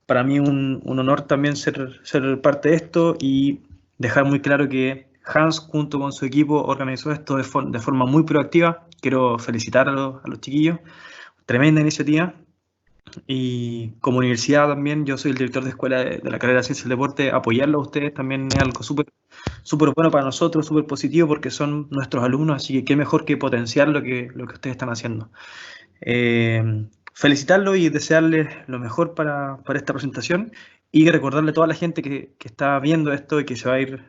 Para mí un honor también ser parte de esto y dejar muy claro que Hans, junto con su equipo, organizó esto de forma muy proactiva. Quiero felicitar a los chiquillos. Tremenda iniciativa. Y como universidad también, yo soy el director de escuela de la carrera de Ciencia del Deporte. Apoyarlo a ustedes también es algo súper bueno para nosotros, súper positivo porque son nuestros alumnos, así que qué mejor que potenciar lo que ustedes están haciendo. Felicitarlos y desearles lo mejor para esta presentación y recordarle a toda la gente que está viendo esto y que se va a ir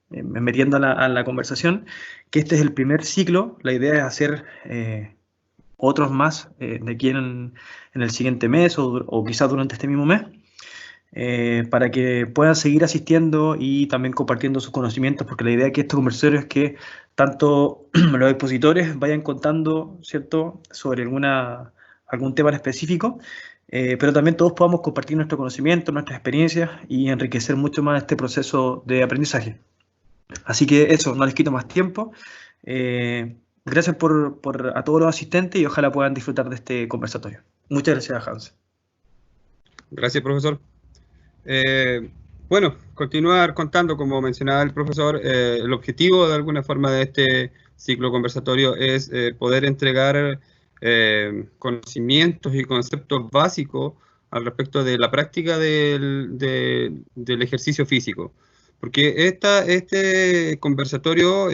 metiendo a la conversación, que este es el primer ciclo. La idea es hacer otros más de aquí en el siguiente mes o quizás durante este mismo mes, para que puedan seguir asistiendo y también compartiendo sus conocimientos, porque la idea de que estos conversatorios es que tanto los expositores vayan contando, ¿cierto?, sobre algún tema en específico, pero también todos podamos compartir nuestro conocimiento, nuestras experiencias y enriquecer mucho más este proceso de aprendizaje. Así que eso, no les quito más tiempo. Gracias a todos los asistentes y ojalá puedan disfrutar de este conversatorio. Muchas gracias, Hans. Gracias, profesor. Bueno, continuar contando, como mencionaba el profesor, el objetivo de alguna forma de este ciclo conversatorio es poder entregar conocimientos y conceptos básicos al respecto de la práctica del ejercicio físico. Porque este conversatorio,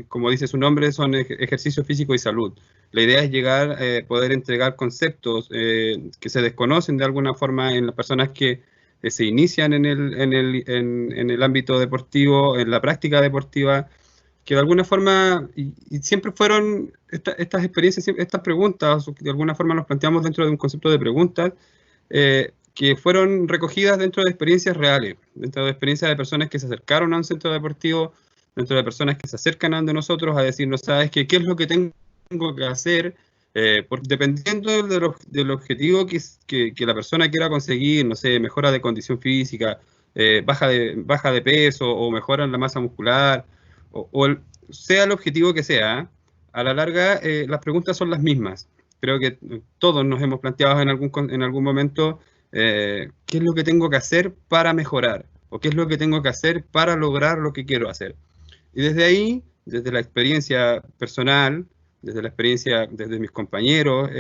como dice su nombre, son ejercicio físico y salud. La idea es llegar a poder entregar conceptos que se desconocen de alguna forma en las personas que se inician en el ámbito deportivo, en la práctica deportiva, que de alguna forma, y siempre fueron estas experiencias, estas preguntas, de alguna forma nos planteamos dentro de un concepto de preguntas, que fueron recogidas dentro de experiencias reales, dentro de experiencias de personas que se acercaron a un centro deportivo, dentro de personas que se acercan a nosotros a decirnos, ¿sabes qué? ¿Qué es lo que tengo que hacer? Dependiendo del objetivo que la persona quiera conseguir, no sé, mejora de condición física, baja de peso o mejora en la masa muscular, sea el objetivo que sea, a la larga las preguntas son las mismas. Creo que todos nos hemos planteado en algún momento qué es lo que tengo que hacer para mejorar o qué es lo que tengo que hacer para lograr lo que quiero hacer. Y desde ahí, desde la experiencia personal, desde mis compañeros,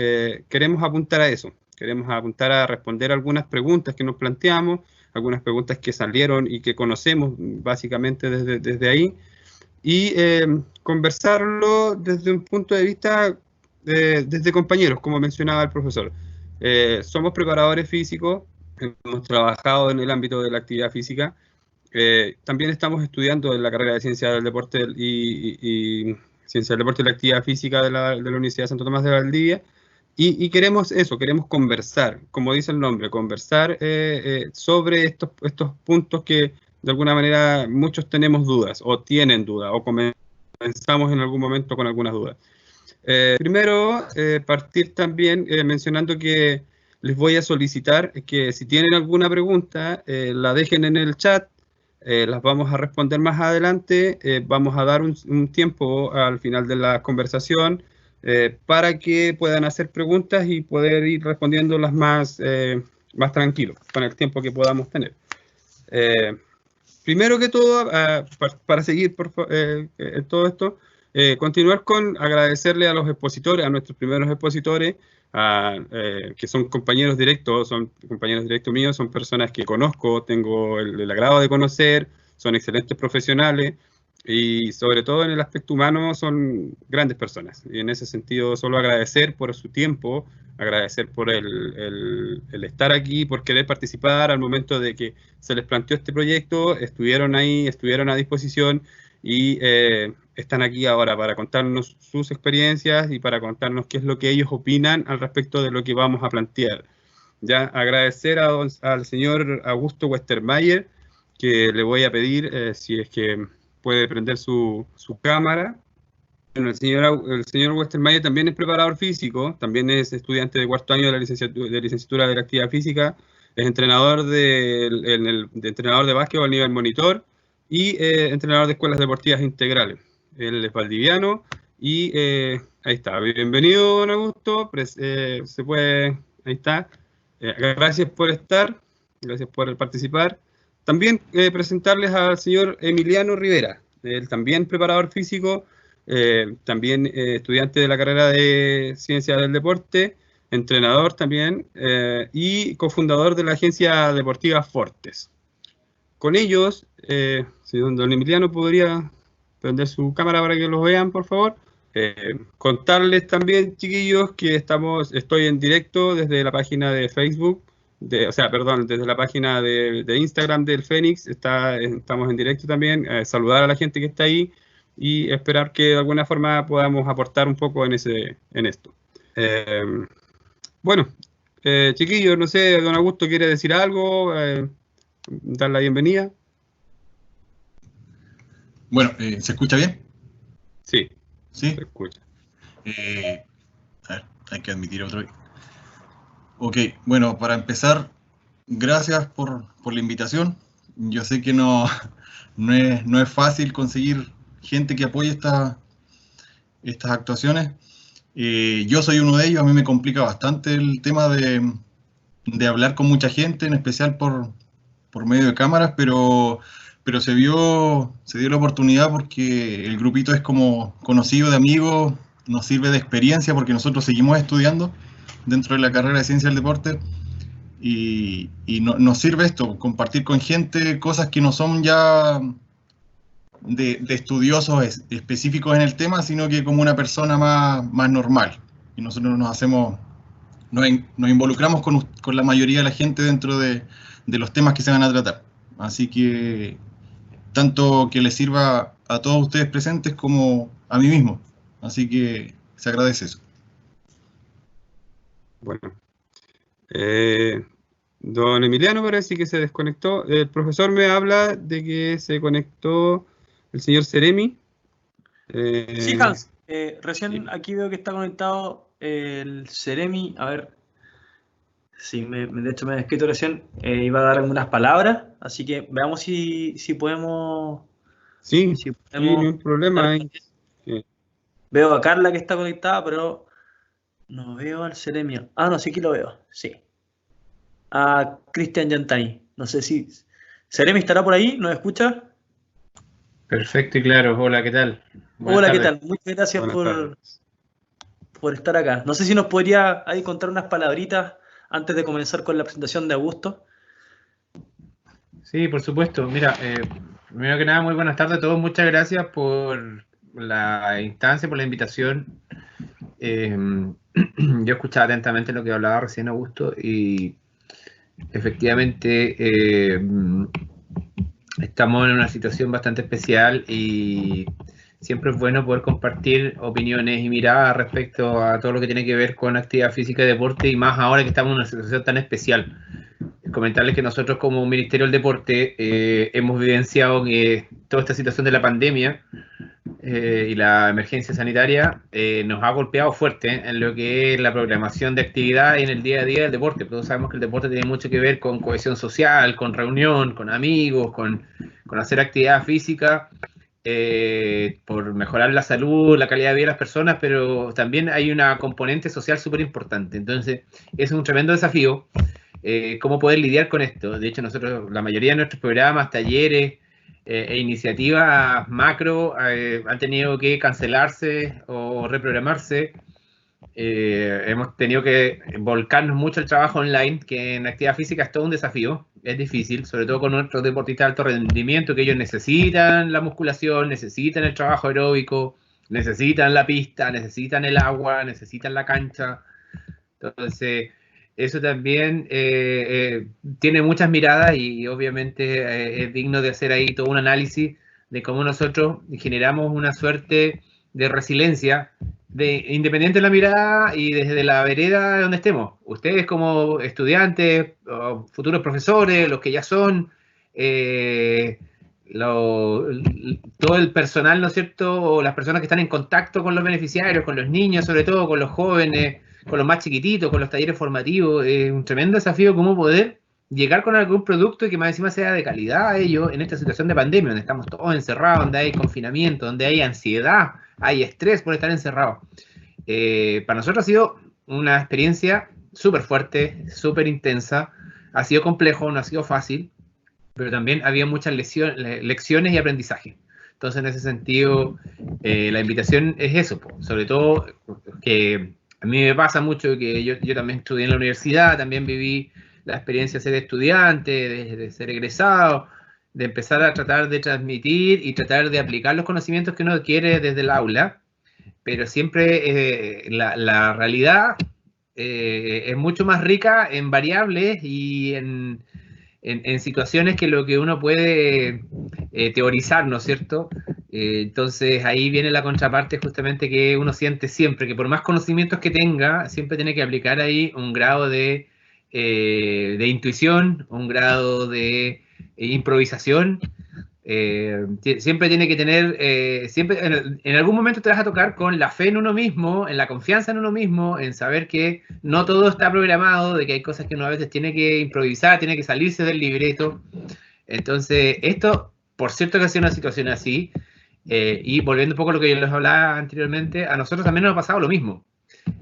queremos apuntar a eso. Queremos apuntar a responder algunas preguntas que nos planteamos, algunas preguntas que salieron y que conocemos básicamente desde ahí, y conversarlo desde un punto de vista desde compañeros, como mencionaba el profesor. Somos preparadores físicos, hemos trabajado en el ámbito de la actividad física, también estamos estudiando en la carrera de Ciencia del Deporte y Ciencia del Deporte y la Actividad Física de la Universidad de Santo Tomás de Valdivia, y queremos eso, queremos conversar, como dice el nombre, conversar sobre estos puntos que de alguna manera muchos tenemos dudas, o tienen dudas, o comenzamos en algún momento con algunas dudas. Primero, partir también mencionando que les voy a solicitar que si tienen alguna pregunta, la dejen en el chat, las vamos a responder más adelante, vamos a dar un tiempo al final de la conversación para que puedan hacer preguntas y poder ir respondiéndolas más tranquilos, con el tiempo que podamos tener. Primero que todo, para seguir todo esto, continuar con agradecerle a los expositores, a nuestros primeros expositores, que son compañeros directos míos, son personas que conozco, tengo el agrado de conocer, son excelentes profesionales y sobre todo en el aspecto humano son grandes personas. Y en ese sentido, solo agradecer por su tiempo, agradecer por el estar aquí, por querer participar al momento de que se les planteó este proyecto, estuvieron ahí, estuvieron a disposición y están aquí ahora para contarnos sus experiencias y para contarnos qué es lo que ellos opinan al respecto de lo que vamos a plantear. Ya agradecer al señor Augusto Westermayer, que le voy a pedir si es que puede prender su cámara. Bueno, el señor Westermayer también es preparador físico, también es estudiante de cuarto año de la licenciatura de la actividad física, es entrenador entrenador de básquetbol a nivel monitor y entrenador de escuelas deportivas integrales. Él es valdiviano y ahí está. Bienvenido, don Augusto. Se puede ahí está. Gracias por estar, gracias por participar. También presentarles al señor Emiliano Rivera, él también preparador físico, también estudiante de la carrera de Ciencias del Deporte, entrenador también, y cofundador de la agencia deportiva Fortes. Con ellos, si don Emiliano podría prender su cámara para que los vean, por favor. Contarles también, chiquillos, que estoy en directo desde la página de Facebook, desde la página de Instagram del Fénix, estamos en directo también, saludar a la gente que está ahí y esperar que de alguna forma podamos aportar un poco en esto. Bueno, chiquillos, no sé, don Augusto quiere decir algo, dar la bienvenida. Bueno, ¿se escucha bien? Sí, ¿sí? se escucha. A ver, hay que admitir otro. Ok, bueno, para empezar, gracias por la invitación. Yo sé que no es fácil conseguir gente que apoye estas actuaciones. Yo soy uno de ellos, a mí me complica bastante el tema de hablar con mucha gente, en especial por medio de cámaras, pero se dio la oportunidad porque el grupito es como conocido de amigos, nos sirve de experiencia porque nosotros seguimos estudiando dentro de la carrera de Ciencia del Deporte y nos sirve esto, compartir con gente cosas que no son ya de estudiosos específicos en el tema, sino que como una persona más normal. Y nosotros nos involucramos con la mayoría de la gente dentro de los temas que se van a tratar. Así que tanto que les sirva a todos ustedes presentes como a mí mismo. Así que se agradece eso. Bueno. Don Emiliano parece que se desconectó. El profesor me habla de que se conectó el señor Seremi. Sí, Hans, recién aquí veo que está conectado el Seremi. A ver, sí, de hecho me he escrito recién, iba a dar algunas palabras, así que veamos si podemos... Sí, sí, no hay problema. Veo a Carla que está conectada, pero no veo al Seremi. Ah, no, sí que lo veo, sí. A Cristian Yantani. No sé si... ¿Seremi estará por ahí? ¿Nos escucha? Perfecto y claro. Hola, ¿qué tal? Hola, ¿qué tal? Muchas gracias por estar acá. No sé si nos podría ahí contar unas palabritas antes de comenzar con la presentación de Augusto. Sí, por supuesto. Mira, primero que nada, muy buenas tardes a todos. Muchas gracias por la instancia, por la invitación. Yo escuchaba atentamente lo que hablaba recién Augusto y efectivamente estamos en una situación bastante especial y siempre es bueno poder compartir opiniones y miradas respecto a todo lo que tiene que ver con actividad física y deporte, y más ahora que estamos en una situación tan especial. Comentarles que nosotros como Ministerio del Deporte hemos vivenciado que toda esta situación de la pandemia y la emergencia sanitaria nos ha golpeado fuerte en lo que es la programación de actividad y en el día a día del deporte. Todos sabemos que el deporte tiene mucho que ver con cohesión social, con reunión, con amigos, con hacer actividad física, por mejorar la salud, la calidad de vida de las personas, pero también hay una componente social súper importante. Entonces, es un tremendo desafío cómo poder lidiar con esto. De hecho, nosotros, la mayoría de nuestros programas, talleres e iniciativas macro han tenido que cancelarse o reprogramarse. Hemos tenido que volcarnos mucho al trabajo online, que en actividad física es todo un desafío, es difícil, sobre todo con nuestros deportistas de alto rendimiento, que ellos necesitan la musculación, necesitan el trabajo aeróbico, necesitan la pista, necesitan el agua, necesitan la cancha. Entonces, eso también tiene muchas miradas y obviamente es digno de hacer ahí todo un análisis de cómo nosotros generamos una suerte de resiliencia independiente de la mirada y desde la vereda donde estemos. Ustedes como estudiantes, o futuros profesores, los que ya son, todo el personal, ¿no es cierto? O las personas que están en contacto con los beneficiarios, con los niños, sobre todo con los jóvenes, con los más chiquititos, con los talleres formativos. Es un tremendo desafío cómo poder llegar con algún producto que más encima sea de calidad a ellos en esta situación de pandemia, donde estamos todos encerrados, donde hay confinamiento, donde hay ansiedad, hay estrés por estar encerrados. Para nosotros ha sido una experiencia súper fuerte, súper intensa. Ha sido complejo, no ha sido fácil, pero también había muchas lecciones y aprendizaje. Entonces, en ese sentido, la invitación es eso, sobre todo que a mí me pasa mucho que yo también estudié en la universidad, también viví la experiencia de ser estudiante, de ser egresado, de empezar a tratar de transmitir y tratar de aplicar los conocimientos que uno adquiere desde el aula, pero siempre la realidad es mucho más rica en variables y en situaciones que lo que uno puede teorizar, ¿no es cierto? Entonces ahí viene la contraparte justamente que uno siente siempre, que por más conocimientos que tenga, siempre tiene que aplicar ahí un grado de intuición, un grado de improvisación. Siempre tiene que tener, siempre en algún momento te vas a tocar con la fe en uno mismo, en la confianza en uno mismo, en saber que no todo está programado, de que hay cosas que uno a veces tiene que improvisar, tiene que salirse del libreto. Entonces, esto, por cierto que ha sido una situación así, y volviendo un poco a lo que yo les hablaba anteriormente, a nosotros también nos ha pasado lo mismo.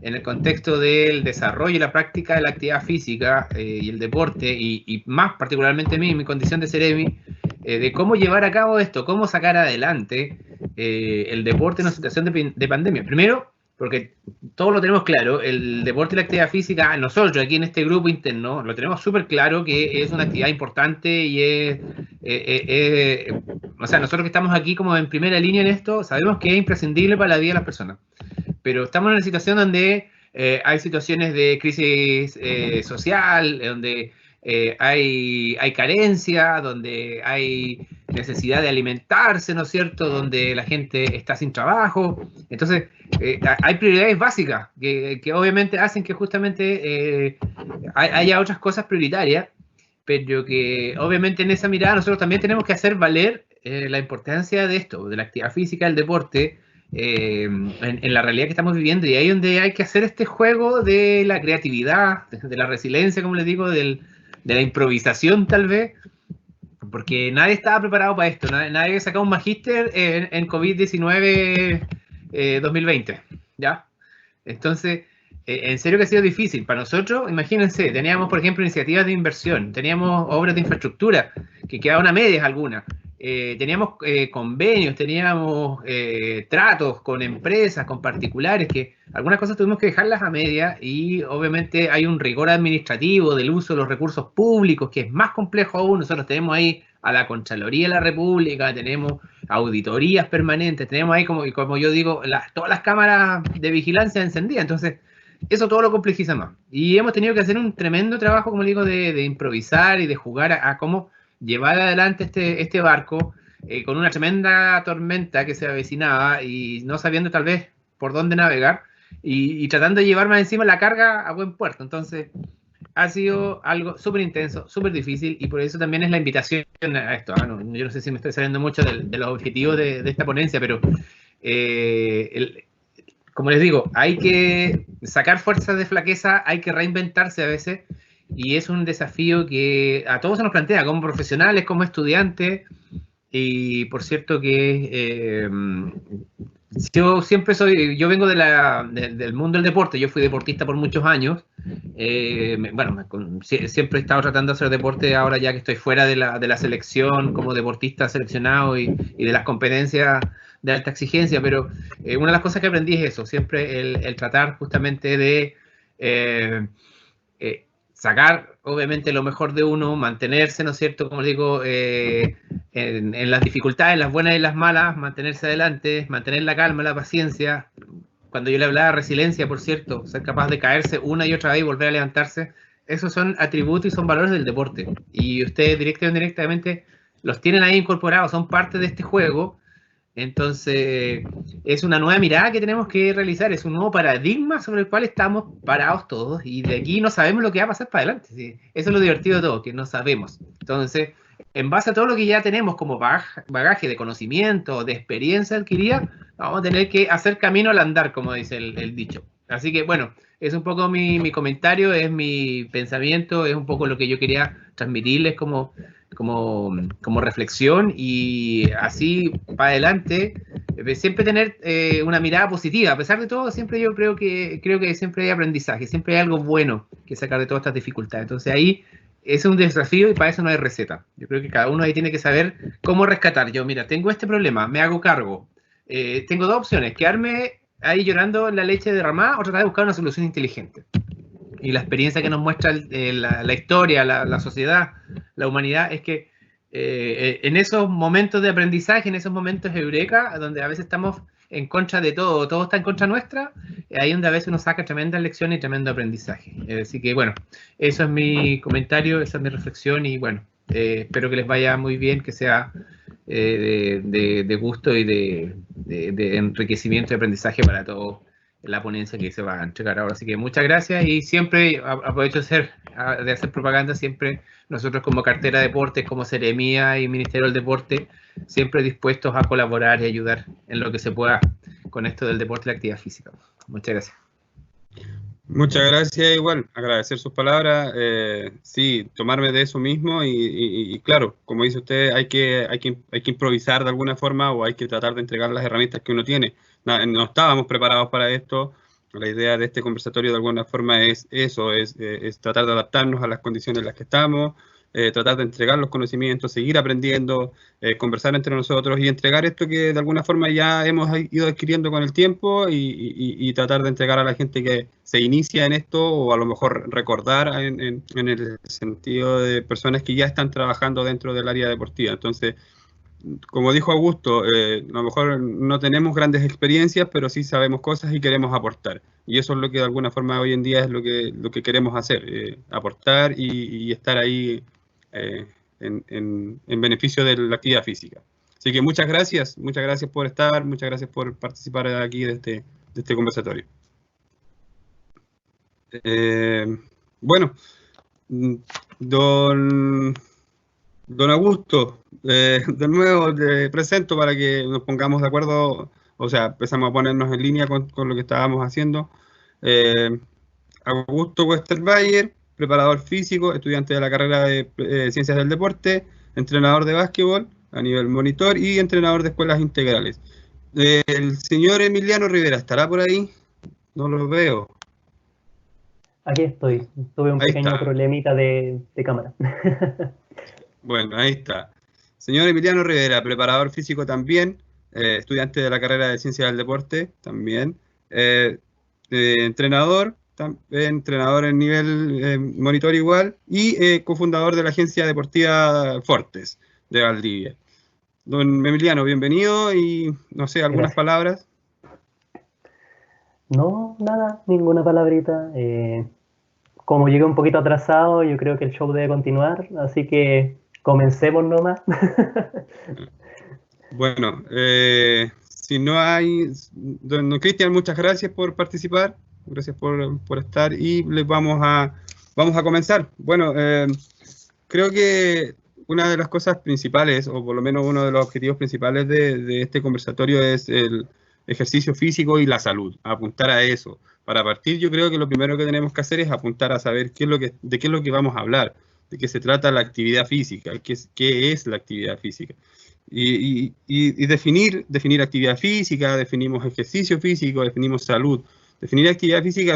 En el contexto del desarrollo y la práctica de la actividad física y el deporte, y más particularmente a mí, en mi condición de Ceremi, de cómo llevar a cabo esto, cómo sacar adelante el deporte en una situación de pandemia. Primero, porque todos lo tenemos claro, el deporte y la actividad física, nosotros aquí en este grupo interno, lo tenemos súper claro que es una actividad importante y o sea, nosotros que estamos aquí como en primera línea en esto, sabemos que es imprescindible para la vida de las personas. Pero estamos en una situación donde hay situaciones de crisis social, donde hay carencia, donde hay necesidad de alimentarse, ¿no es cierto? Donde la gente está sin trabajo. Entonces, hay prioridades básicas que obviamente hacen que justamente haya otras cosas prioritarias, pero que obviamente en esa mirada nosotros también tenemos que hacer valer la importancia de esto, de la actividad física, del deporte, en la realidad que estamos viviendo, y ahí es donde hay que hacer este juego de la creatividad, de la resiliencia, como les digo, de la improvisación tal vez, porque nadie estaba preparado para esto, nadie sacó un magíster en COVID-19 2020, ¿ya? Entonces, en serio que ha sido difícil. Para nosotros, imagínense, teníamos, por ejemplo, iniciativas de inversión, teníamos obras de infraestructura, que quedaban a medias algunas, teníamos convenios, teníamos tratos con empresas, con particulares, que algunas cosas tuvimos que dejarlas a medias, y obviamente hay un rigor administrativo del uso de los recursos públicos, que es más complejo aún. Nosotros tenemos ahí a la Contraloría de la República, tenemos auditorías permanentes, tenemos ahí, como yo digo, todas las cámaras de vigilancia encendidas. Entonces, eso todo lo complejiza más. Y hemos tenido que hacer un tremendo trabajo, como digo, de improvisar y de jugar a cómo llevar adelante este barco con una tremenda tormenta que se avecinaba y no sabiendo tal vez por dónde navegar y tratando de llevar más encima la carga a buen puerto. Entonces, ha sido algo súper intenso, súper difícil, y por eso también es la invitación a esto. Yo no sé si me estoy saliendo mucho de los objetivos de esta ponencia, pero como les digo, hay que sacar fuerzas de flaqueza, hay que reinventarse a veces, y es un desafío que a todos se nos plantea, como profesionales, como estudiantes. Y por cierto que yo siempre yo vengo del mundo del deporte, yo fui deportista por muchos años, siempre he estado tratando de hacer deporte, ahora ya que estoy fuera de la selección como deportista seleccionado y de las competencias de alta exigencia, pero una de las cosas que aprendí es eso, siempre el tratar justamente de sacar obviamente lo mejor de uno, mantenerse, ¿no es cierto?, como digo, en las dificultades, las buenas y las malas, mantenerse adelante, mantener la calma, la paciencia. Cuando yo le hablaba de resiliencia, por cierto, ser capaz de caerse una y otra vez y volver a levantarse, esos son atributos y son valores del deporte. Y ustedes directa o indirectamente los tienen ahí incorporados, son parte de este juego. Entonces, es una nueva mirada que tenemos que realizar, es un nuevo paradigma sobre el cual estamos parados todos, y de aquí no sabemos lo que va a pasar para adelante. ¿Sí? Eso es lo divertido de todo, que no sabemos. Entonces, en base a todo lo que ya tenemos como bagaje de conocimiento, de experiencia adquirida, vamos a tener que hacer camino al andar, como dice el dicho. Así que, bueno, es un poco mi comentario, es mi pensamiento, es un poco lo que yo quería transmitirles como reflexión, y así para adelante siempre tener una mirada positiva. A pesar de todo, siempre yo creo que siempre hay aprendizaje, siempre hay algo bueno que sacar de todas estas dificultades. Entonces ahí es un desafío y para eso no hay receta. Yo creo que cada uno ahí tiene que saber cómo rescatar. Yo, mira, tengo este problema, me hago cargo. Tengo dos opciones, quedarme ahí llorando en la leche derramada o tratar de buscar una solución inteligente. Y la experiencia que nos muestra la historia, la sociedad, la humanidad, es que en esos momentos de aprendizaje, en esos momentos eureka, donde a veces estamos en contra de todo está en contra nuestra, ahí donde a veces uno saca tremendas lecciones y tremendo aprendizaje. Así que bueno, eso es mi comentario, esa es mi reflexión y bueno, espero que les vaya muy bien, que sea de gusto y de enriquecimiento y aprendizaje para todos la ponencia que se va a entregar ahora. Así que muchas gracias y siempre aprovecho de hacer propaganda, siempre nosotros como Cartera de Deportes, como Seremía y Ministerio del Deporte, siempre dispuestos a colaborar y ayudar en lo que se pueda con esto del deporte y la actividad física. Muchas gracias. Muchas gracias, igual, agradecer sus palabras, sí, tomarme de eso mismo y claro, como dice usted, hay que improvisar de alguna forma o hay que tratar de entregar las herramientas que uno tiene. No estábamos preparados para esto, la idea de este conversatorio de alguna forma es eso, es tratar de adaptarnos a las condiciones en las que estamos, tratar de entregar los conocimientos, seguir aprendiendo, conversar entre nosotros y entregar esto que de alguna forma ya hemos ido adquiriendo con el tiempo y tratar de entregar a la gente que se inicia en esto o a lo mejor recordar en el sentido de personas que ya están trabajando dentro del área deportiva. Entonces, como dijo Augusto, a lo mejor no tenemos grandes experiencias, pero sí sabemos cosas y queremos aportar. Y eso es lo que de alguna forma hoy en día es lo que queremos hacer, aportar y estar ahí en beneficio de la actividad física. Así que muchas gracias por estar, muchas gracias por participar aquí de este conversatorio. Bueno, Don Augusto, de nuevo te presento para que nos pongamos de acuerdo, o sea, empezamos a ponernos en línea con lo que estábamos haciendo. Augusto Westerbayer, preparador físico, estudiante de la carrera de Ciencias del Deporte, entrenador de básquetbol a nivel monitor y entrenador de escuelas integrales. El señor Emiliano Rivera, ¿estará por ahí? No lo veo. Aquí estoy, tuve un pequeño problemita de cámara. Bueno, ahí está. Señor Emiliano Rivera, preparador físico también, estudiante de la carrera de Ciencias del Deporte también, entrenador en nivel monitor igual y cofundador de la agencia deportiva Fortes de Valdivia. Don Emiliano, bienvenido y no sé, algunas palabras. No, nada, ninguna palabrita. Como llegué un poquito atrasado, yo creo que el show debe continuar, así que comencemos nomás. Bueno, si no hay... Don Cristian, muchas gracias por participar, gracias por estar y les vamos a comenzar. Bueno, creo que una de las cosas principales, o por lo menos uno de los objetivos principales de este conversatorio es el ejercicio físico y la salud, apuntar a eso. Para partir, yo creo que lo primero que tenemos que hacer es apuntar a saber de qué es lo que vamos a hablar, de qué se trata la actividad física, qué es la actividad física. Y definir actividad física, definimos ejercicio físico, definimos salud. Definir actividad física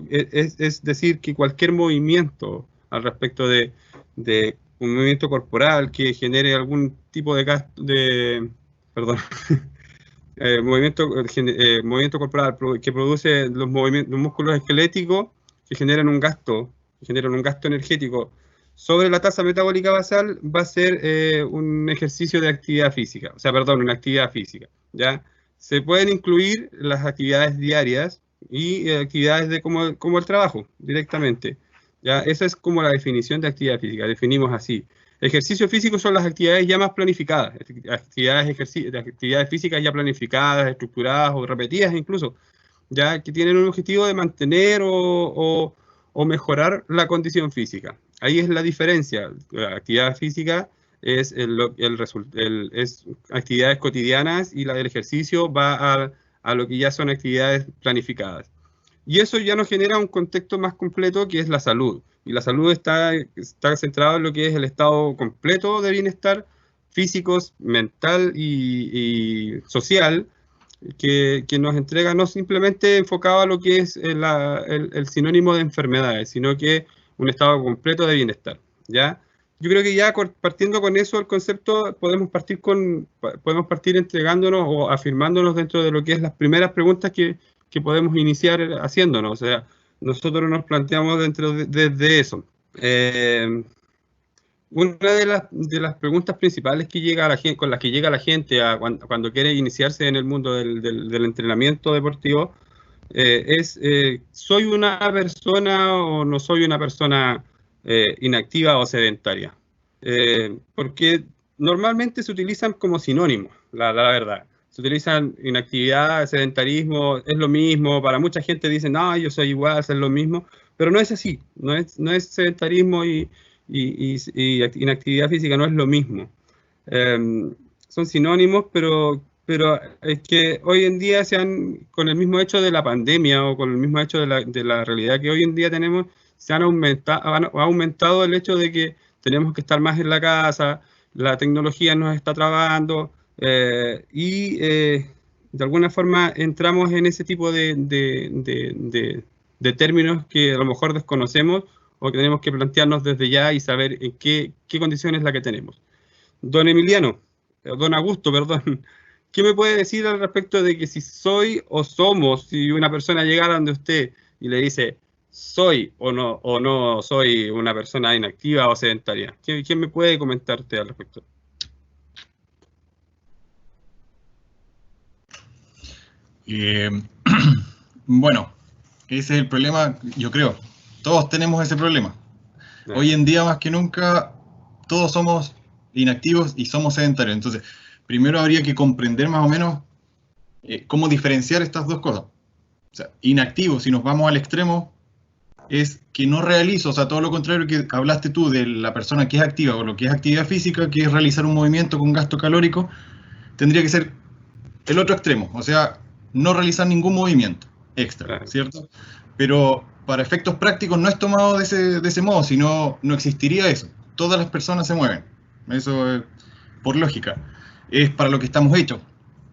es decir que cualquier movimiento al respecto de un movimiento corporal que genere algún tipo de gasto, movimiento corporal que produce los músculos esqueléticos que generan un gasto energético sobre la tasa metabólica basal, va a ser un ejercicio de actividad física, una actividad física, ¿ya? Se pueden incluir las actividades diarias y actividades como el trabajo, directamente, ¿ya? Esa es como la definición de actividad física, definimos así. Ejercicio físico son las actividades ya más planificadas, actividades físicas ya planificadas, estructuradas o repetidas incluso, ya que tienen un objetivo de mantener o mejorar la condición física. Ahí es la diferencia. La actividad física es actividades cotidianas y la del ejercicio va a lo que ya son actividades planificadas. Y eso ya nos genera un contexto más completo que es la salud. Y la salud está centrada en lo que es el estado completo de bienestar físicos, mental y social, que nos entrega no simplemente enfocado a lo que es el sinónimo de enfermedades, sino que un estado completo de bienestar, ¿ya? Yo creo que ya partiendo con eso, el concepto, podemos partir entregándonos o afirmándonos dentro de lo que es las primeras preguntas que podemos iniciar haciéndonos. O sea, nosotros nos planteamos desde eso. Una de las preguntas principales que llega a la gente, con las que llega la gente cuando quiere iniciarse en el mundo del entrenamiento deportivo es, ¿soy una persona o no soy una persona inactiva o sedentaria? Porque normalmente se utilizan como sinónimos, la verdad. Se utilizan inactividad, sedentarismo, es lo mismo. Para mucha gente dicen, no, yo soy igual, es lo mismo. Pero no es así. No es sedentarismo y inactividad física, no es lo mismo. Son sinónimos, pero es que hoy en día con el mismo hecho de la pandemia o con el mismo hecho de la realidad que hoy en día tenemos, ha aumentado el hecho de que tenemos que estar más en la casa, la tecnología nos está trabando y de alguna forma entramos en ese tipo de términos que a lo mejor desconocemos o que tenemos que plantearnos desde ya y saber en qué condición es la que tenemos. Don Augusto, perdón, ¿qué me puede decir al respecto de que si soy o somos, si una persona llegara donde usted y le dice, soy o no soy una persona inactiva o sedentaria? ¿Quién me puede comentarte al respecto? Bueno, ese es el problema, yo creo. Todos tenemos ese problema. Hoy en día, más que nunca, todos somos inactivos y somos sedentarios. Entonces, primero habría que comprender más o menos cómo diferenciar estas dos cosas. O sea, inactivo, si nos vamos al extremo, es que no realizo, o sea, todo lo contrario que hablaste tú de la persona que es activa o lo que es actividad física, que es realizar un movimiento con gasto calórico, tendría que ser el otro extremo, o sea, no realizar ningún movimiento extra, ¿cierto? Pero para efectos prácticos no es tomado de ese modo, sino no existiría eso. Todas las personas se mueven, eso es por lógica, es para lo que estamos hechos.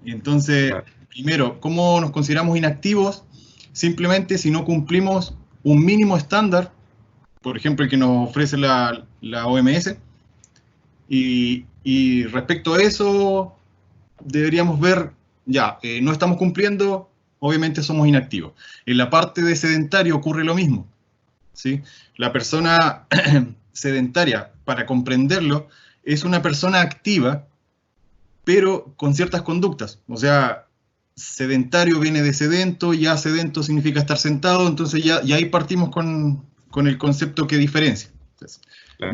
Entonces, primero, ¿cómo nos consideramos inactivos? Simplemente si no cumplimos un mínimo estándar, por ejemplo el que nos ofrece la OMS, y respecto a eso deberíamos ver, ya, no estamos cumpliendo, obviamente somos inactivos. En la parte de sedentario ocurre lo mismo, ¿sí? La persona sedentaria, para comprenderlo, es una persona activa, pero con ciertas conductas. O sea, sedentario viene de sedento, ya sedento significa estar sentado, entonces ya ahí partimos con el concepto que diferencia. Entonces,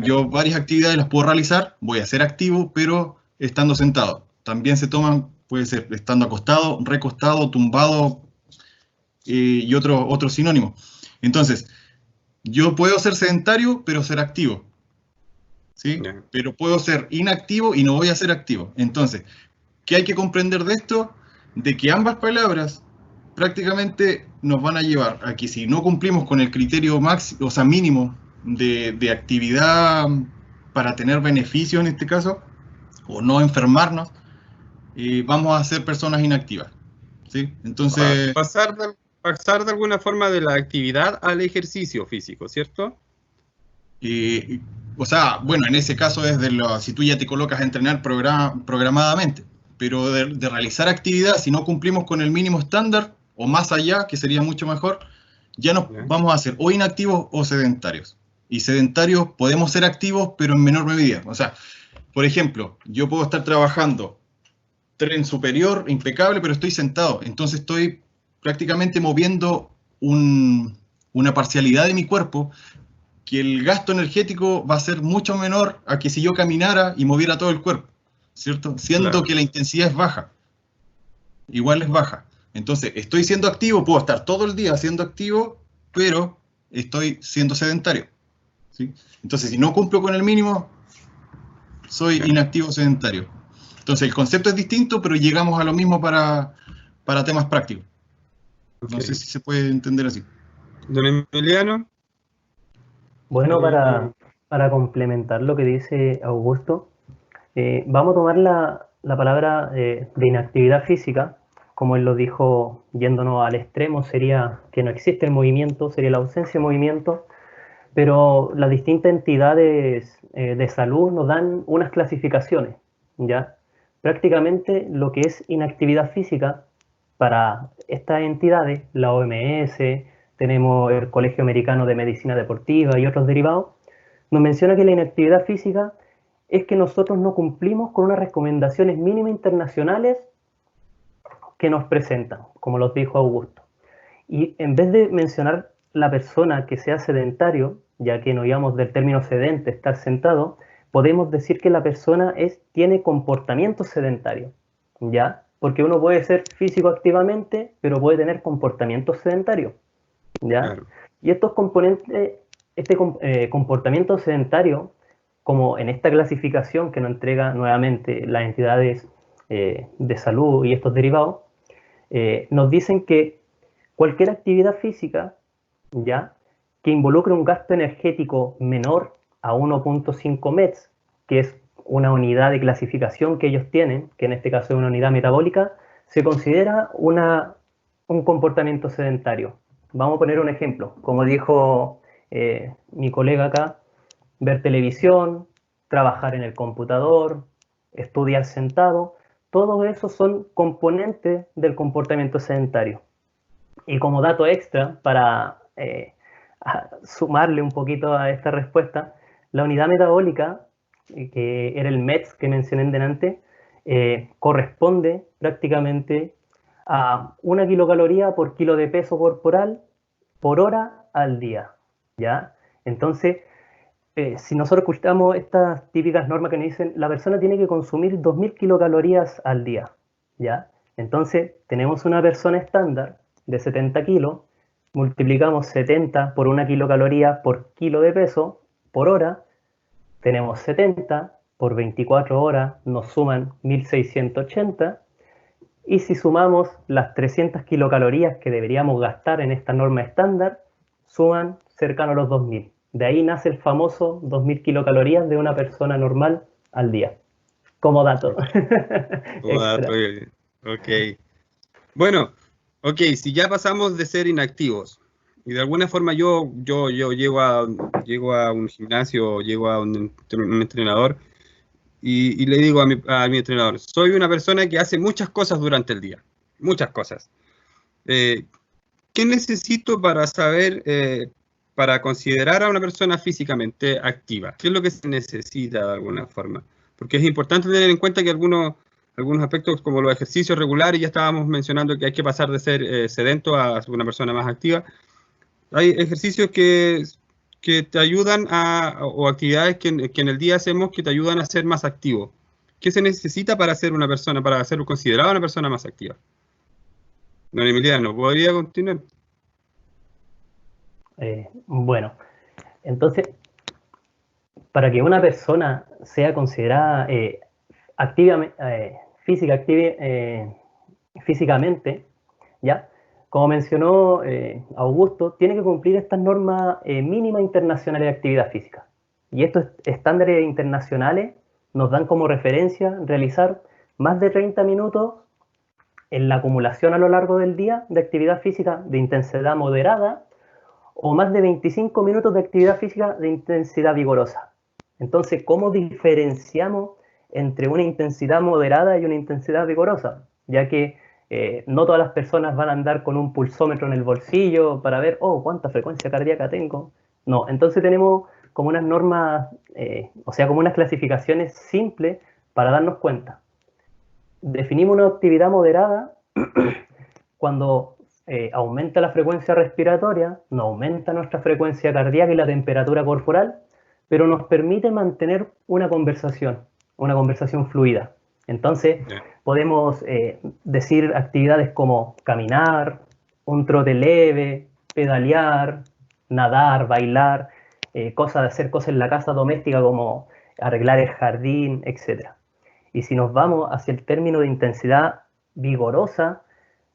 yo varias actividades las puedo realizar, voy a ser activo, pero estando sentado. También se toman, puede ser estando acostado, recostado, tumbado y otro sinónimo. Entonces, yo puedo ser sedentario, pero ser activo, ¿sí? Pero puedo ser inactivo y no voy a ser activo. Entonces, ¿qué hay que comprender de esto? De que ambas palabras prácticamente nos van a llevar a que si no cumplimos con el criterio máximo, o sea, mínimo de actividad para tener beneficios en este caso, o no enfermarnos, vamos a ser personas inactivas, ¿sí? Entonces, pasar de alguna forma de la actividad al ejercicio físico, ¿cierto? O sea, bueno, en ese caso es si tú ya te colocas a entrenar programadamente, pero de realizar actividad, si no cumplimos con el mínimo estándar, o más allá, que sería mucho mejor, ya nos vamos a hacer o inactivos o sedentarios. Y sedentarios podemos ser activos, pero en menor medida. O sea, por ejemplo, yo puedo estar trabajando tren superior, impecable, pero estoy sentado. Entonces estoy prácticamente moviendo una parcialidad de mi cuerpo, que el gasto energético va a ser mucho menor a que si yo caminara y moviera todo el cuerpo, ¿cierto? Siendo que la intensidad es baja. Igual es baja. Entonces, estoy siendo activo, puedo estar todo el día siendo activo, pero estoy siendo sedentario, ¿sí? Entonces, si no cumplo con el mínimo, soy inactivo sedentario. Entonces, el concepto es distinto, pero llegamos a lo mismo para temas prácticos. No sé si se puede entender así. Don Emiliano. Bueno, para complementar lo que dice Augusto, Vamos a tomar la palabra de inactividad física, como él lo dijo, yéndonos al extremo, sería que no existe el movimiento, sería la ausencia de movimiento, pero las distintas entidades de salud nos dan unas clasificaciones, ¿ya? Prácticamente lo que es inactividad física para estas entidades, la OMS, tenemos el Colegio Americano de Medicina Deportiva y otros derivados, nos menciona que la inactividad física es que nosotros no cumplimos con unas recomendaciones mínimas internacionales que nos presentan, como los dijo Augusto. Y en vez de mencionar la persona que sea sedentario, ya que no íbamos del término sedente, estar sentado, podemos decir que la persona tiene comportamiento sedentario, ¿ya? Porque uno puede ser físico activamente, pero puede tener comportamiento sedentario, ¿ya? Claro. Y estos componentes, comportamiento sedentario, como en esta clasificación que nos entrega nuevamente las entidades de salud y estos derivados, nos dicen que cualquier actividad física, ¿ya?, que involucre un gasto energético menor a 1.5 METs, que es una unidad de clasificación que ellos tienen, que en este caso es una unidad metabólica, se considera un comportamiento sedentario. Vamos a poner un ejemplo. Como dijo mi colega acá, ver televisión, trabajar en el computador, estudiar sentado, todo eso son componentes del comportamiento sedentario. Y como dato extra, para sumarle un poquito a esta respuesta, la unidad metabólica, que era el METs que mencioné delante, corresponde prácticamente a 1 kilocaloría por kilo de peso corporal por hora al día, ¿ya? Entonces, si nosotros escuchamos estas típicas normas que nos dicen la persona tiene que consumir 2000 kilocalorías al día, ¿ya? Entonces, tenemos una persona estándar de 70 kilos, multiplicamos 70 por 1 kilocaloría por kilo de peso por hora, tenemos 70 por 24 horas, nos suman 1680, y si sumamos las 300 kilocalorías que deberíamos gastar en esta norma estándar, suman cercano a los 2000. De ahí nace el famoso 2000 kilocalorías de una persona normal al día. Como dato. Como dato, ok. Bueno, ok, si ya pasamos de ser inactivos y de alguna forma yo llego a un gimnasio, llego a un entrenador y le digo a mi entrenador, soy una persona que hace muchas cosas durante el día, muchas cosas. ¿Qué necesito para saber, para considerar a una persona físicamente activa? ¿Qué es lo que se necesita de alguna forma? Porque es importante tener en cuenta que algunos aspectos como los ejercicios regulares, ya estábamos mencionando que hay que pasar de ser sedento a una persona más activa. Hay ejercicios que te ayudan o actividades que en el día hacemos que te ayudan a ser más activo. ¿Qué se necesita para ser una persona, para ser considerada una persona más activa? Don Emiliano, ¿podría continuar? Bueno, entonces, para que una persona sea considerada físicamente, ¿ya? Como mencionó Augusto, tiene que cumplir estas normas mínimas internacionales de actividad física. Y estos estándares internacionales nos dan como referencia realizar más de 30 minutos en la acumulación a lo largo del día de actividad física de intensidad moderada o más de 25 minutos de actividad física de intensidad vigorosa. Entonces, ¿cómo diferenciamos entre una intensidad moderada y una intensidad vigorosa? Ya que no todas las personas van a andar con un pulsómetro en el bolsillo para ver, oh, cuánta frecuencia cardíaca tengo. No, entonces tenemos como unas normas, o sea, como unas clasificaciones simples para darnos cuenta. Definimos una actividad moderada cuando aumenta la frecuencia respiratoria, no aumenta nuestra frecuencia cardíaca y la temperatura corporal, pero nos permite mantener una conversación fluida. Entonces, podemos decir actividades como caminar, un trote leve, pedalear, nadar, bailar, hacer cosas en la casa doméstica como arreglar el jardín, etc. Y si nos vamos hacia el término de intensidad vigorosa,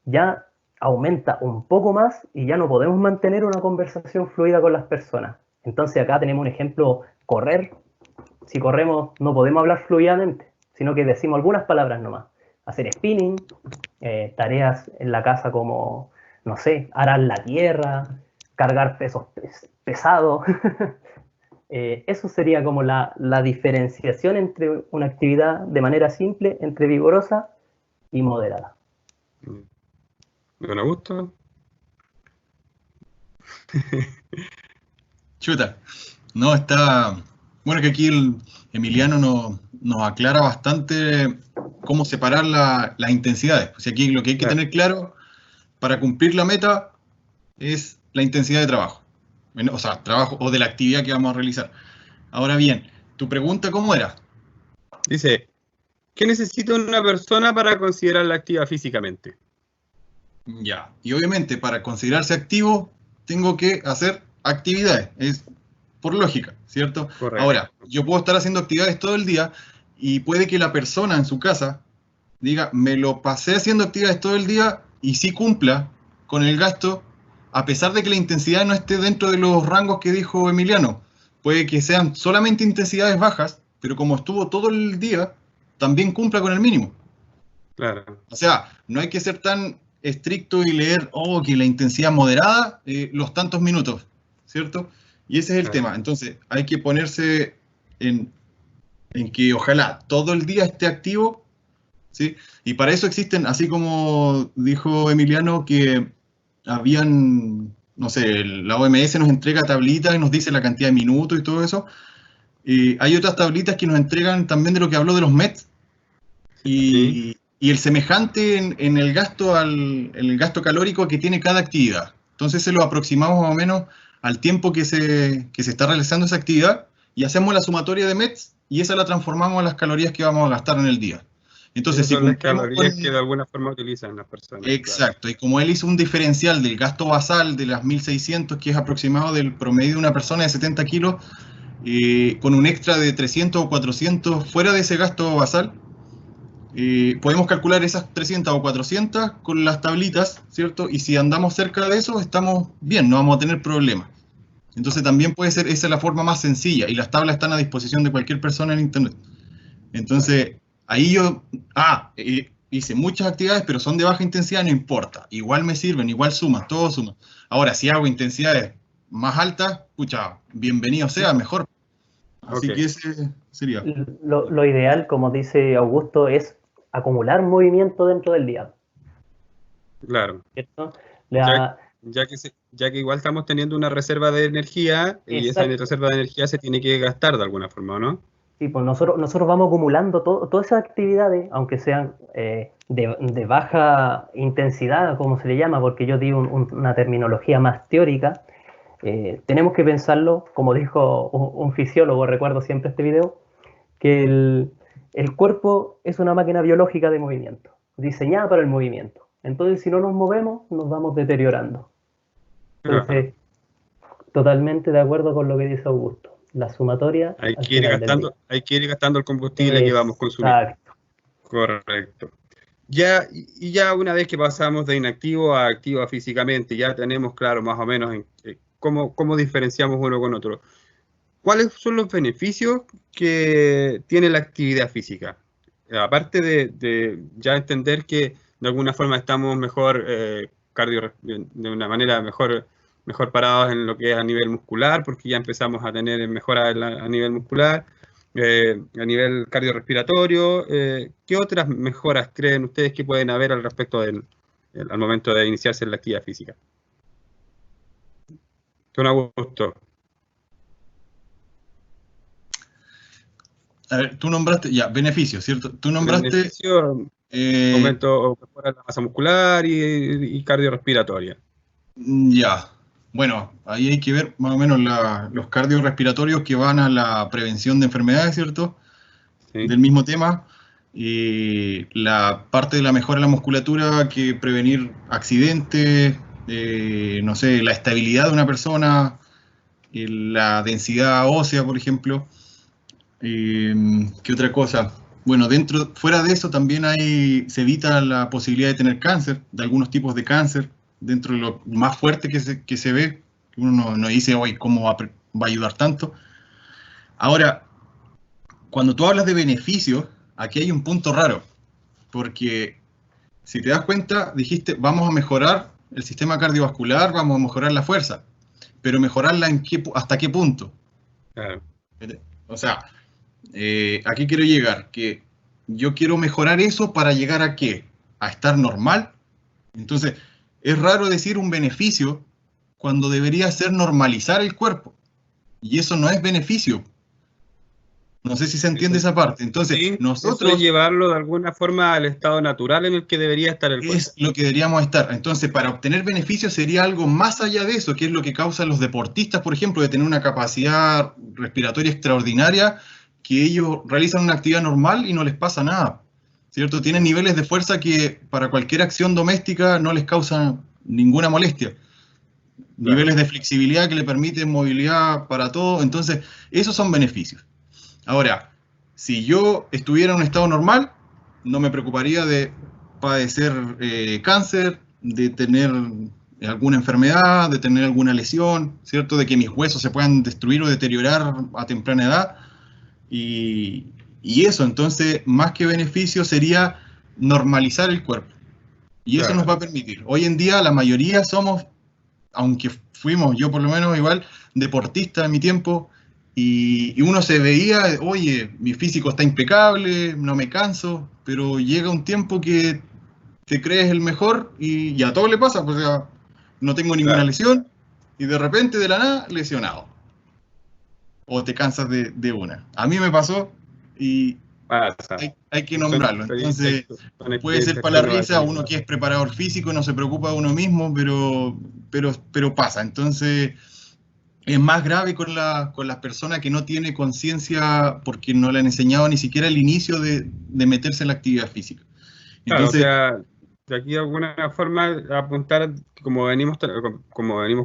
ya aumenta un poco más y ya no podemos mantener una conversación fluida con las personas. Entonces acá tenemos un ejemplo, correr. si corremos no podemos hablar fluidamente, sino que decimos algunas palabras nomás. Hacer spinning, tareas en la casa como, no sé, arar la tierra, cargar pesos pesados. Eso sería como la diferenciación entre una actividad de manera simple, entre vigorosa y moderada. ¿Don Augusto? Chuta. No, está... Bueno, que aquí el Emiliano nos aclara bastante cómo separar las intensidades. Pues aquí lo que hay que tener claro para cumplir la meta es la intensidad de trabajo. O sea, trabajo o de la actividad que vamos a realizar. Ahora bien, tu pregunta, ¿cómo era? Dice, ¿qué necesita una persona para considerarla activa físicamente? Ya, y obviamente para considerarse activo tengo que hacer actividades, es por lógica, ¿cierto? Correcto. Ahora, yo puedo estar haciendo actividades todo el día y puede que la persona en su casa diga, me lo pasé haciendo actividades todo el día y sí cumpla con el gasto, a pesar de que la intensidad no esté dentro de los rangos que dijo Emiliano. Puede que sean solamente intensidades bajas, pero como estuvo todo el día, también cumpla con el mínimo. Claro. O sea, no hay que ser tan estricto y leer, que la intensidad moderada, los tantos minutos, ¿cierto? Y ese es el tema. Entonces, hay que ponerse en que ojalá todo el día esté activo, ¿sí? Y para eso existen, así como dijo Emiliano, que habían, no sé, la OMS nos entrega tablitas y nos dice la cantidad de minutos y todo eso. Hay otras tablitas que nos entregan también de lo que habló de los METs. Y el semejante en el gasto el gasto calórico que tiene cada actividad. Entonces se lo aproximamos más o menos al tiempo que se está realizando esa actividad y hacemos la sumatoria de METs y esa la transformamos a las calorías que vamos a gastar en el día. Entonces, son las calorías que de alguna forma utilizan las personas. Exacto, claro. Y como él hizo un diferencial del gasto basal de las 1600, que es aproximado del promedio de una persona de 70 kilos, con un extra de 300 o 400 fuera de ese gasto basal, podemos calcular esas 300 o 400 con las tablitas, ¿cierto? Y si andamos cerca de eso, estamos bien, no vamos a tener problemas. Entonces también puede ser, esa es la forma más sencilla, y las tablas están a disposición de cualquier persona en internet. Entonces, ahí yo, hice muchas actividades, pero son de baja intensidad, no importa. Igual me sirven, igual suman, todo suma. Ahora, si hago intensidades más altas, pucha, bienvenido sea, mejor. Así que ese sería. Lo ideal, como dice Augusto, es acumular movimiento dentro del día. Claro. ¿Cierto? Ya que igual estamos teniendo una reserva de energía, y esa reserva de energía se tiene que gastar de alguna forma, ¿no? Sí, pues nosotros vamos acumulando todas esas actividades, aunque sean de baja intensidad, como se le llama, porque yo digo una terminología más teórica. Tenemos que pensarlo, como dijo un fisiólogo, recuerdo siempre este video, que el cuerpo es una máquina biológica de movimiento, diseñada para el movimiento. Entonces, si no nos movemos, nos vamos deteriorando. Entonces, totalmente de acuerdo con lo que dice Augusto. La sumatoria... Hay que ir gastando el combustible que vamos consumiendo. Exacto. Correcto. Y ya una vez que pasamos de inactivo a activo físicamente, ya tenemos claro más o menos cómo diferenciamos uno con otro. ¿Cuáles son los beneficios que tiene la actividad física? Aparte de ya entender que de alguna forma estamos mejor, de una manera mejor parados en lo que es a nivel muscular, porque ya empezamos a tener mejoras a nivel muscular, a nivel cardiorrespiratorio. ¿Qué otras mejoras creen ustedes que pueden haber al respecto al momento de iniciarse en la actividad física? Don Augusto. A ver, tú nombraste, beneficios, ¿cierto? Tú nombraste... Beneficio, aumento de la masa muscular y cardiorrespiratoria. Ya, bueno, ahí hay que ver más o menos los cardiorrespiratorios que van a la prevención de enfermedades, ¿cierto? Sí. Del mismo tema. Y la parte de la mejora de la musculatura, que prevenir accidentes, no sé, la estabilidad de una persona, la densidad ósea, por ejemplo. ¿Qué otra cosa? Bueno, fuera de eso también se evita la posibilidad de tener cáncer, de algunos tipos de cáncer, dentro de lo más fuerte que se ve. Uno no dice, hoy ¿cómo va a ayudar tanto? Ahora, cuando tú hablas de beneficios, aquí hay un punto raro, porque si te das cuenta, dijiste, vamos a mejorar el sistema cardiovascular, vamos a mejorar la fuerza, pero mejorarla ¿hasta qué punto? Claro. O sea, ¿a qué quiero llegar? Que yo quiero mejorar eso para llegar ¿a qué? ¿A estar normal? Entonces, es raro decir un beneficio cuando debería ser normalizar el cuerpo. Y eso no es beneficio. No sé si se entiende esa parte. Entonces, Sí, nosotros... eso es llevarlo de alguna forma al estado natural en el que debería estar el cuerpo. Es lo que deberíamos estar. Entonces, para obtener beneficios sería algo más allá de eso, que es lo que causan los deportistas, por ejemplo, de tener una capacidad respiratoria extraordinaria, que ellos realizan una actividad normal y no les pasa nada, ¿cierto? Tienen niveles de fuerza que para cualquier acción doméstica no les causan ninguna molestia. Niveles de flexibilidad que le permiten movilidad para todo. Entonces, esos son beneficios. Ahora, si yo estuviera en un estado normal, no me preocuparía de padecer cáncer, de tener alguna enfermedad, de tener alguna lesión, ¿cierto? De que mis huesos se puedan destruir o deteriorar a temprana edad. Y eso, entonces, más que beneficio, sería normalizar el cuerpo. Y eso nos va a permitir. Hoy en día la mayoría somos, aunque fuimos, yo por lo menos igual, deportista en mi tiempo, y uno se veía, oye, mi físico está impecable, no me canso, pero llega un tiempo que te crees el mejor y a todo le pasa, pues, o sea, no tengo ninguna lesión y de repente de la nada lesionado. O te cansas de una. A mí me pasó y hay que nombrarlo. Entonces, puede ser para la risa, uno que es preparador físico no se preocupa de uno mismo, pero pasa. Entonces, es más grave con las personas que no tiene conciencia porque no le han enseñado ni siquiera el inicio de meterse en la actividad física. Entonces, claro, o sea, de aquí de alguna forma apuntar, como venimos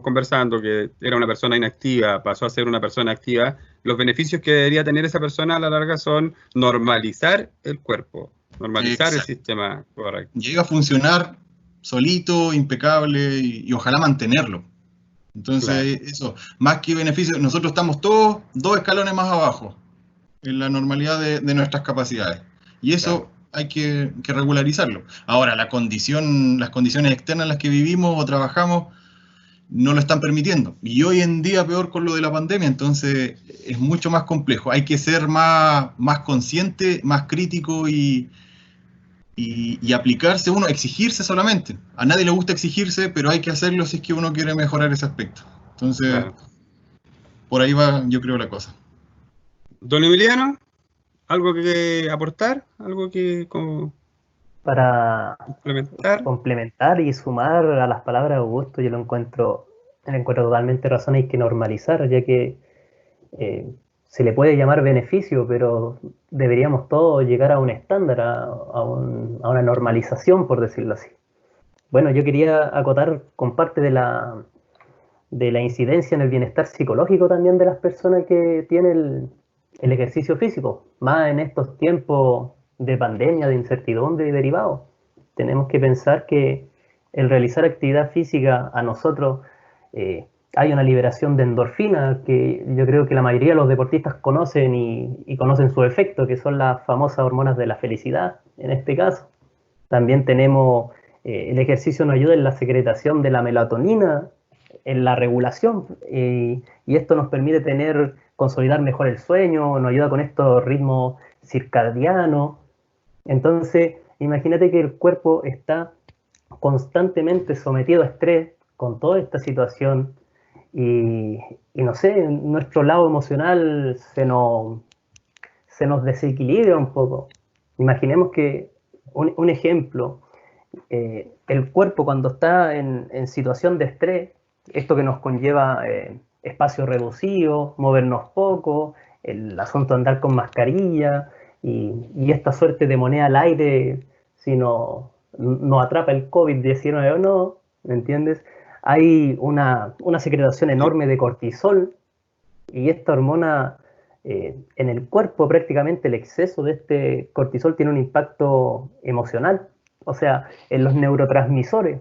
conversando, que era una persona inactiva, pasó a ser una persona activa, los beneficios que debería tener esa persona a la larga son normalizar el cuerpo, normalizar el sistema correcto. Llega a funcionar solito, impecable, y ojalá mantenerlo. Entonces, eso, más que beneficios, nosotros estamos todos 2 escalones más abajo en la normalidad de nuestras capacidades. Y eso hay que regularizarlo. Ahora, las condiciones externas en las que vivimos o trabajamos no lo están permitiendo. Y hoy en día peor con lo de la pandemia, entonces es mucho más complejo. Hay que ser más consciente, más crítico y aplicarse uno, exigirse solamente. A nadie le gusta exigirse, pero hay que hacerlo si es que uno quiere mejorar ese aspecto. Entonces, por ahí va, yo creo, la cosa. Don Emiliano, ¿algo que aportar? ¿Algo que para complementar y sumar a las palabras de Augusto? Yo le encuentro totalmente razón. Hay que normalizar, ya que se le puede llamar beneficio, pero deberíamos todos llegar a un estándar, a una normalización, por decirlo así. Bueno, yo quería acotar con parte de la incidencia en el bienestar psicológico también de las personas que tienen el ejercicio físico, más en estos tiempos de pandemia, de incertidumbre y derivados. Tenemos que pensar que el realizar actividad física a nosotros hay una liberación de endorfina que yo creo que la mayoría de los deportistas conocen y conocen su efecto, que son las famosas hormonas de la felicidad, en este caso. También tenemos, el ejercicio nos ayuda en la secretación de la melatonina, en la regulación, y esto nos permite consolidar mejor el sueño, nos ayuda con estos ritmos circadianos. Entonces, imagínate que el cuerpo está constantemente sometido a estrés con toda esta situación y no sé, nuestro lado emocional se nos desequilibra un poco. Imaginemos que, un ejemplo, el cuerpo cuando está en situación de estrés, esto que nos conlleva espacio reducido, movernos poco, el asunto de andar con mascarilla y esta suerte de moneda al aire, si no atrapa el COVID-19 o no, ¿me entiendes? Hay una secretación enorme de cortisol y esta hormona en el cuerpo, prácticamente el exceso de este cortisol tiene un impacto emocional, o sea, en los neurotransmisores,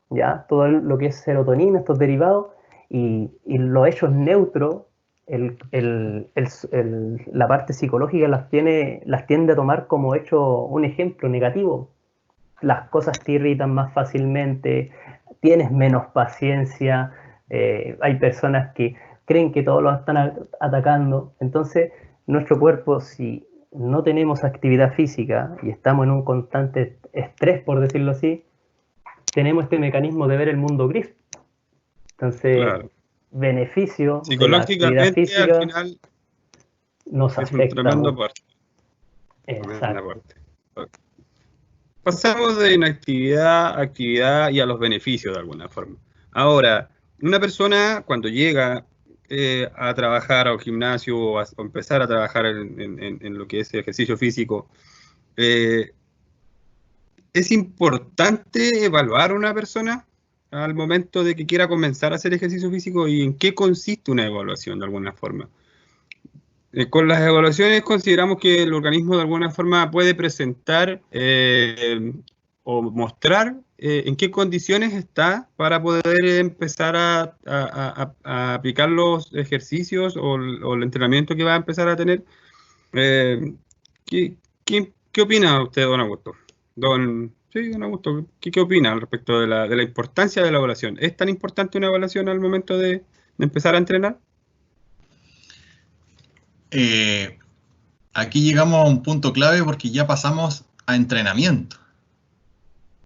¿ya? Todo lo que es serotonina, estos derivados, y los hechos neutros la parte psicológica las tiende a tomar como hecho un ejemplo negativo. Las cosas te irritan más fácilmente, tienes menos paciencia, hay personas que creen que todos los están atacando. Entonces, nuestro cuerpo, si no tenemos actividad física y estamos en un constante estrés, por decirlo así, tenemos este mecanismo de ver el mundo gris. Entonces, Claro. beneficio de la Psicológicamente, actividad física al final, nos es un afecta tremendo mucho. aporte. Tremendo Exacto. aporte. Pasamos de inactividad a actividad y a los beneficios de alguna forma. Ahora, una persona cuando llega a trabajar a un gimnasio o empezar a trabajar en lo que es el ejercicio físico, ¿es importante evaluar a una persona al momento de que quiera comenzar a hacer ejercicio físico? ¿Y en qué consiste una evaluación de alguna forma? Con las evaluaciones consideramos que el organismo de alguna forma puede presentar o mostrar en qué condiciones está para poder empezar a aplicar los ejercicios o el entrenamiento que va a empezar a tener. ¿Qué opina usted, don Augusto? Sí, don Augusto, ¿qué opina al respecto de la importancia de la evaluación? ¿Es tan importante una evaluación al momento de empezar a entrenar? Aquí llegamos a un punto clave porque ya pasamos a entrenamiento.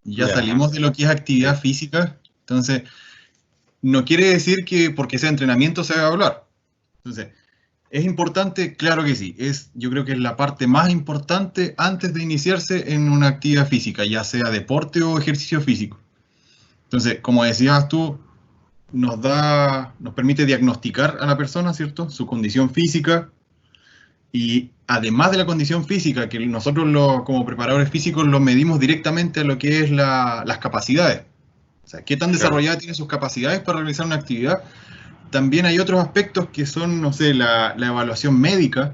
Ya salimos de lo que es actividad física. Entonces, no quiere decir que porque sea entrenamiento se va a evaluar. Entonces, ¿es importante? Claro que sí. Yo creo que es la parte más importante antes de iniciarse en una actividad física, ya sea deporte o ejercicio físico. Entonces, como decías tú, nos permite diagnosticar a la persona, ¿cierto? Su condición física. Y además de la condición física, que nosotros como preparadores físicos lo medimos directamente a lo que es las capacidades. O sea, qué tan desarrollada tiene sus capacidades para realizar una actividad. También hay otros aspectos que son, no sé, la evaluación médica,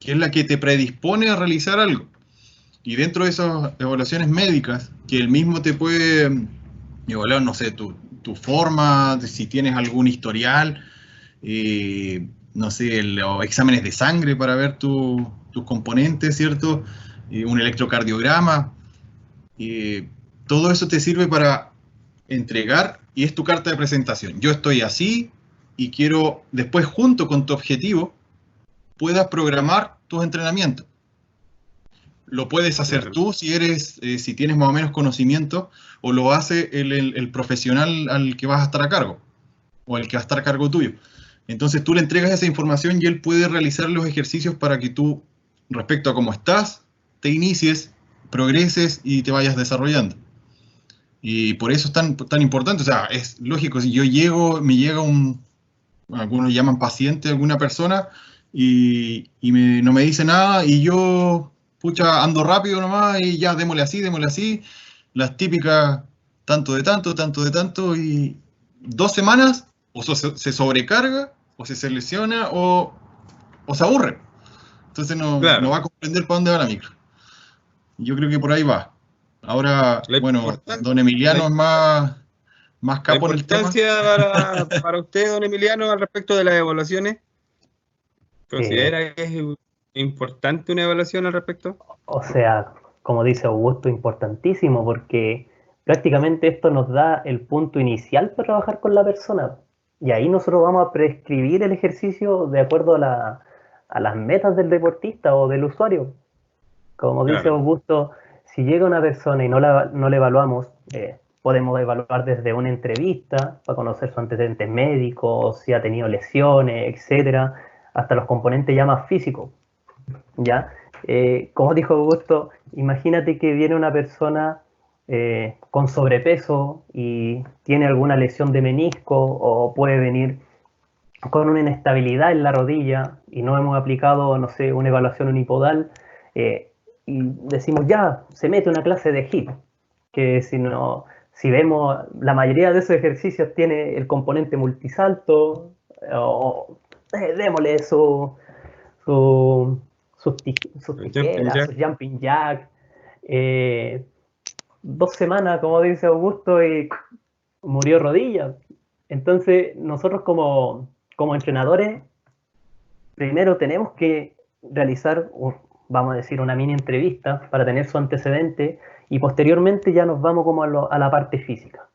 que es la que te predispone a realizar algo. Y dentro de esas evaluaciones médicas, que el mismo te puede evaluar, no sé, tu forma, si tienes algún historial, no sé, los exámenes de sangre para ver tus componentes, ¿cierto? Un electrocardiograma. Todo eso te sirve para entregar y es tu carta de presentación. Yo estoy así y quiero, después junto con tu objetivo, puedas programar tus entrenamientos. Lo puedes hacer tú si tienes más o menos conocimiento, o lo hace el profesional al que vas a estar a cargo, o el que va a estar a cargo tuyo. Entonces tú le entregas esa información y él puede realizar los ejercicios para que tú, respecto a cómo estás, te inicies, progreses y te vayas desarrollando. Y por eso es tan importante. O sea, es lógico, si me llega algunos llaman paciente, alguna persona, y no me dice nada, y yo, pucha, ando rápido nomás, y ya, démosle así, las típicas, tanto de tanto, y 2 semanas, o se sobrecarga, o se lesiona, o se aburre. Entonces no va a comprender para dónde va la micro. Yo creo que por ahí va. Ahora, bueno, don Emiliano es más capo en el tema. ¿La importancia para usted, don Emiliano, al respecto de las evaluaciones? ¿Considera que es importante una evaluación al respecto? O sea, como dice Augusto, importantísimo, porque prácticamente esto nos da el punto inicial para trabajar con la persona. Y ahí nosotros vamos a prescribir el ejercicio de acuerdo a las metas del deportista o del usuario. Como dice Augusto, si llega una persona y no le evaluamos, podemos evaluar desde una entrevista para conocer sus antecedentes médicos, si ha tenido lesiones, etcétera, hasta los componentes ya más físicos. ¿Ya? Como dijo Augusto, imagínate que viene una persona con sobrepeso y tiene alguna lesión de menisco, o puede venir con una inestabilidad en la rodilla y no hemos aplicado, no sé, una evaluación unipodal, y decimos ya, se mete una clase de HIIT, que si vemos, la mayoría de esos ejercicios tiene el componente multisalto, o démosle sus tijeras, sus jumping jack. 2 semanas, como dice Augusto, y murió rodilla. Entonces, nosotros como entrenadores primero tenemos que realizar, vamos a decir, una mini entrevista para tener su antecedente y posteriormente ya nos vamos como a la parte física.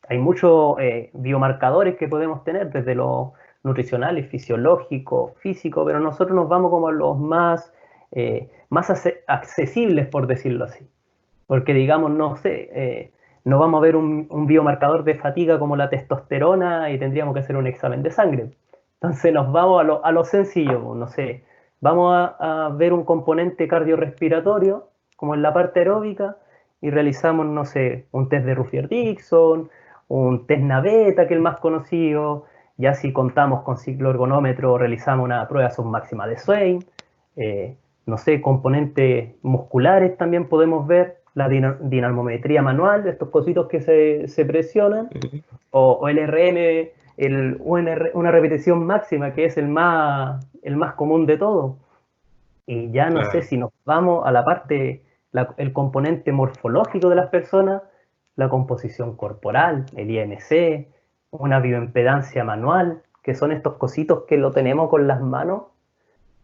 Hay muchos biomarcadores que podemos tener, desde los nutricionales, fisiológicos, físicos, pero nosotros nos vamos como a los más accesibles, por decirlo así. Porque digamos, no sé, no vamos a ver un biomarcador de fatiga como la testosterona y tendríamos que hacer un examen de sangre. Entonces nos vamos a lo sencillo, no sé, vamos a ver un componente cardiorrespiratorio, como en la parte aeróbica, y realizamos, no sé, un test de Ruffier-Dixon, un test naveta, que es el más conocido. Ya si contamos con cicloergonómetro, realizamos una prueba submáxima de Swain. No sé, componentes musculares también podemos ver, la dinamometría manual, estos cositos que se presionan, o el RM, una repetición máxima, que es el más común de todo. Y ya no sé si nos vamos a la parte, el componente morfológico de las personas, la composición corporal, el IMC, una bioimpedancia manual, que son estos cositos que lo tenemos con las manos,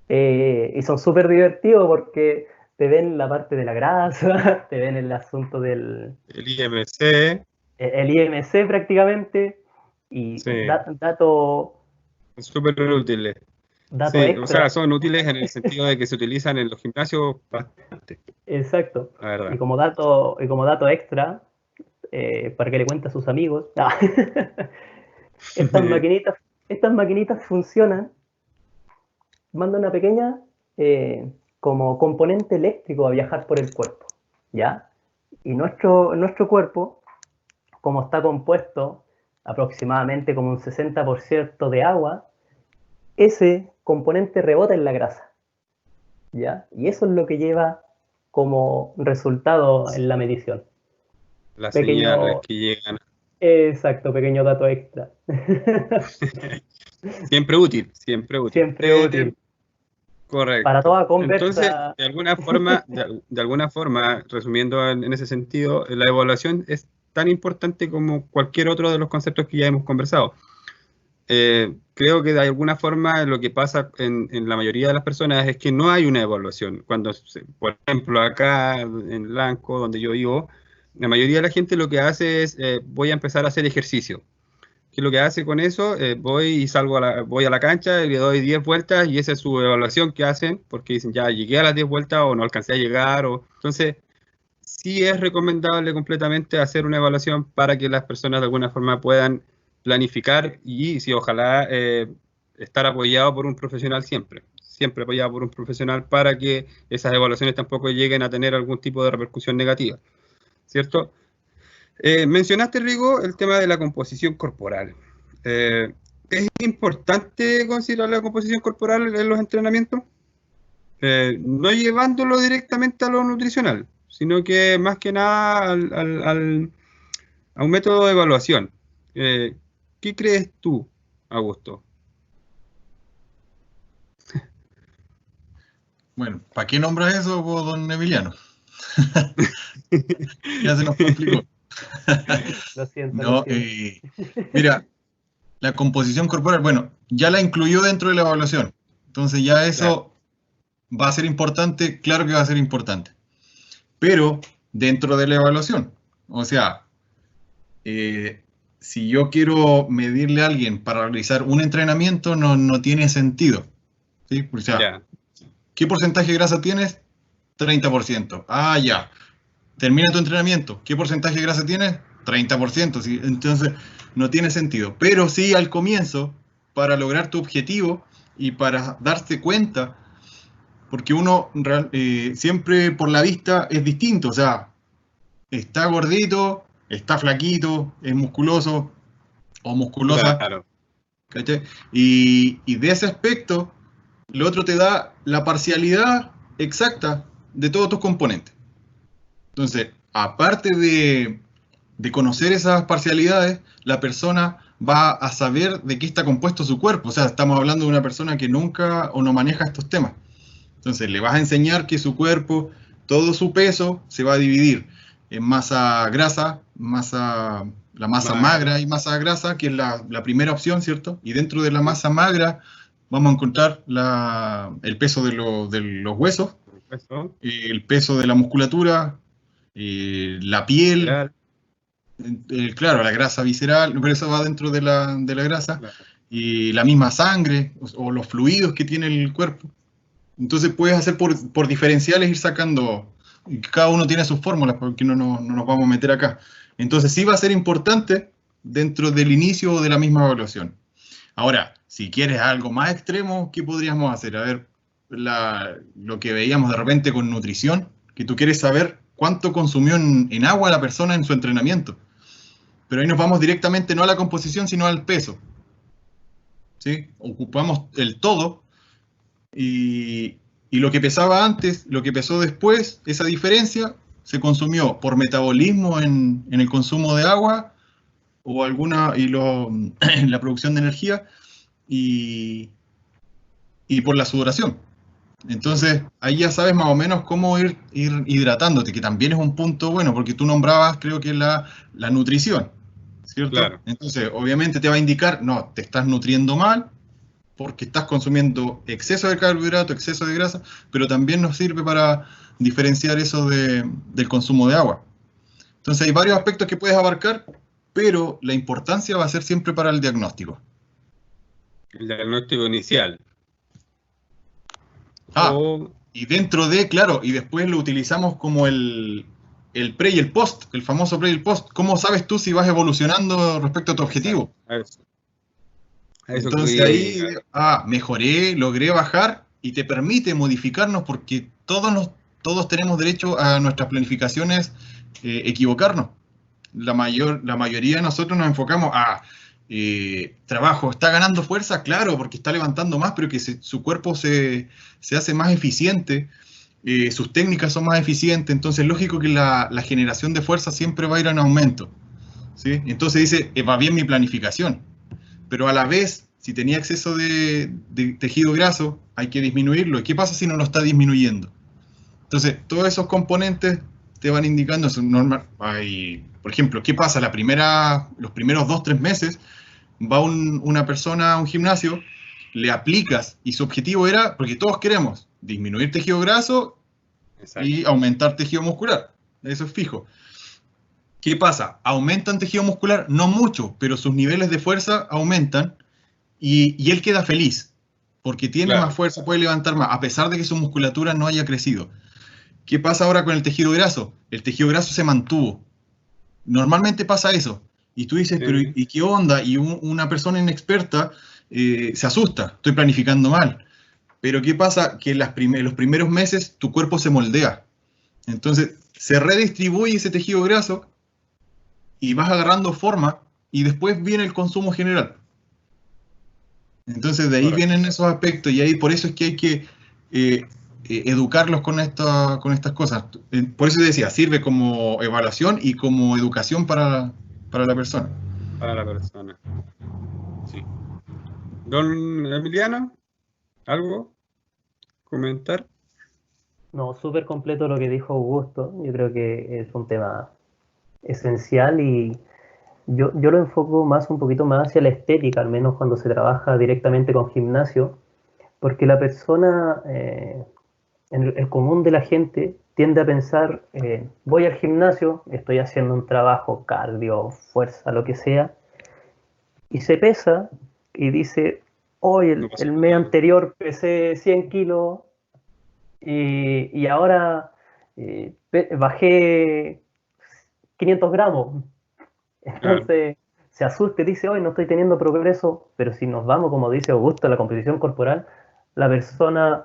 y son súper divertidos porque te ven la parte de la grasa, te ven el asunto del... El IMC. El IMC prácticamente, y Sí. datos... Súper útiles. Datos Sí, extra. o sea, son útiles en el sentido de que se utilizan en los gimnasios bastante. Exacto. La verdad. Y como dato extra, para que le cuente a sus amigos, estas maquinitas funcionan, mandan una pequeña como componente eléctrico a viajar por el cuerpo, ¿ya? Y nuestro cuerpo, como está compuesto aproximadamente como un 60% de agua, ese componente rebota en la grasa, ¿ya? Y eso es lo que lleva como resultado en la medición. Las señales que llegan. Exacto, pequeño dato extra. Siempre útil, siempre útil. Siempre útil. Correcto. Para toda conversa. Entonces, de alguna forma, resumiendo en ese sentido, la evaluación es tan importante como cualquier otro de los conceptos que ya hemos conversado. Creo que de alguna forma lo que pasa en la mayoría de las personas es que no hay una evaluación. Cuando, por ejemplo, acá en Lanco, donde yo vivo, la mayoría de la gente lo que hace es, voy a empezar a hacer ejercicio. ¿Qué es lo que hace con eso? Voy y voy a la cancha y le doy 10 vueltas y esa es su evaluación que hacen, porque dicen, ya llegué a las 10 vueltas o no alcancé a llegar. Entonces, sí es recomendable completamente hacer una evaluación para que las personas de alguna forma puedan planificar y, sí, ojalá, estar apoyado por un profesional siempre apoyado por un profesional para que esas evaluaciones tampoco lleguen a tener algún tipo de repercusión negativa, ¿cierto? Mencionaste, Rigo, el tema de la composición corporal. ¿Es importante considerar la composición corporal en los entrenamientos? No llevándolo directamente a lo nutricional, sino que más que nada a un método de evaluación. ¿Qué crees tú, Augusto? Bueno, ¿para qué nombras eso, don Emiliano? Ya se nos complicó. Lo siento. No, mira, la composición corporal, bueno, ya la incluyó dentro de la evaluación. Entonces ya eso va a ser importante, claro que va a ser importante. Pero dentro de la evaluación. O sea, si yo quiero medirle a alguien para realizar un entrenamiento, no tiene sentido. ¿Sí? O sea, ¿qué porcentaje de grasa tienes? 30%. Ah, ya. Termina tu entrenamiento. ¿Qué porcentaje de grasa tienes? 30%. ¿Sí? Entonces, no tiene sentido. Pero sí, al comienzo, para lograr tu objetivo y para darte cuenta, porque uno siempre por la vista es distinto. O sea, está gordito, está flaquito, es musculoso o musculosa. Claro. ¿Cachai? Y de ese aspecto, lo otro te da la parcialidad exacta de todos tus componentes. Entonces, aparte de conocer esas parcialidades, la persona va a saber de qué está compuesto su cuerpo. O sea, estamos hablando de una persona que nunca o no maneja estos temas. Entonces, le vas a enseñar que su cuerpo, todo su peso, se va a dividir en masa grasa, la masa magra y masa grasa, que es la primera opción, ¿cierto? Y dentro de la masa magra vamos a encontrar el peso de los huesos, el peso de la musculatura, la piel, claro, la grasa visceral, pero eso va dentro de la grasa, claro. Y la misma sangre o los fluidos que tiene el cuerpo. Entonces puedes hacer por diferenciales, ir sacando, y cada uno tiene sus fórmulas, porque no nos vamos a meter acá. Entonces sí va a ser importante dentro del inicio o de la misma evaluación. Ahora, si quieres algo más extremo, ¿qué podríamos hacer? A ver, lo que veíamos de repente con nutrición, que tú quieres saber cuánto consumió en agua la persona en su entrenamiento. Pero ahí nos vamos directamente no a la composición, sino al peso. ¿Sí? Ocupamos el todo y lo que pesaba antes, lo que pesó después, esa diferencia se consumió por metabolismo en el consumo de agua o en la producción de energía y por la sudoración. Entonces, ahí ya sabes más o menos cómo ir hidratándote, que también es un punto bueno, porque tú nombrabas, creo que la nutrición, ¿cierto? Claro. Entonces, obviamente te va a indicar, no, te estás nutriendo mal, porque estás consumiendo exceso de carbohidrato, exceso de grasa, pero también nos sirve para diferenciar eso del consumo de agua. Entonces, hay varios aspectos que puedes abarcar, pero la importancia va a ser siempre para el diagnóstico. El diagnóstico inicial. Y dentro de, claro, y después lo utilizamos como el pre y el post, el famoso pre y el post. ¿Cómo sabes tú si vas evolucionando respecto a tu objetivo? Entonces ahí, mejoré, logré bajar y te permite modificarnos porque todos tenemos derecho a nuestras planificaciones equivocarnos. La mayoría de nosotros nos enfocamos a trabajo, ¿está ganando fuerza? Claro, porque está levantando más, pero que su cuerpo se hace más eficiente, sus técnicas son más eficientes, entonces es lógico que la generación de fuerza siempre va a ir en aumento, ¿sí? Entonces dice, va bien mi planificación, pero a la vez, si tenía exceso de tejido graso, hay que disminuirlo. ¿Y qué pasa si no lo está disminuyendo? Entonces, todos esos componentes te van indicando, por ejemplo, ¿qué pasa? Los primeros 2-3 meses va una persona a un gimnasio, le aplicas y su objetivo era, porque todos queremos disminuir tejido graso. Exacto. Y aumentar tejido muscular, eso es fijo. ¿Qué pasa? Aumentan tejido muscular, no mucho, pero sus niveles de fuerza aumentan y él queda feliz, porque tiene más fuerza, puede levantar más, a pesar de que su musculatura no haya crecido. ¿Qué pasa ahora con el tejido graso? El tejido graso se mantuvo. Normalmente pasa eso. Y tú dices, pero ¿y qué onda? Y una persona inexperta se asusta, estoy planificando mal. Pero ¿qué pasa? Que los primeros meses tu cuerpo se moldea. Entonces se redistribuye ese tejido graso y vas agarrando forma y después viene el consumo general. Entonces de ahí vienen esos aspectos y ahí por eso es que hay que educarlos con estas cosas. Por eso decía, sirve como evaluación y como educación para la persona. Para la persona. Sí. Don Emiliano, ¿algo? ¿Comentar? No, súper completo lo que dijo Augusto. Yo creo que es un tema esencial y yo lo enfoco un poquito más hacia la estética, al menos cuando se trabaja directamente con gimnasio, porque la persona, el común de la gente, tiende a pensar, voy al gimnasio, estoy haciendo un trabajo cardio, fuerza, lo que sea, y se pesa y dice, hoy el mes anterior pesé 100 kilos y ahora bajé 500 gramos. Entonces se asusta y dice, hoy no estoy teniendo progreso, pero si nos vamos, como dice Augusto, a la composición corporal, la persona,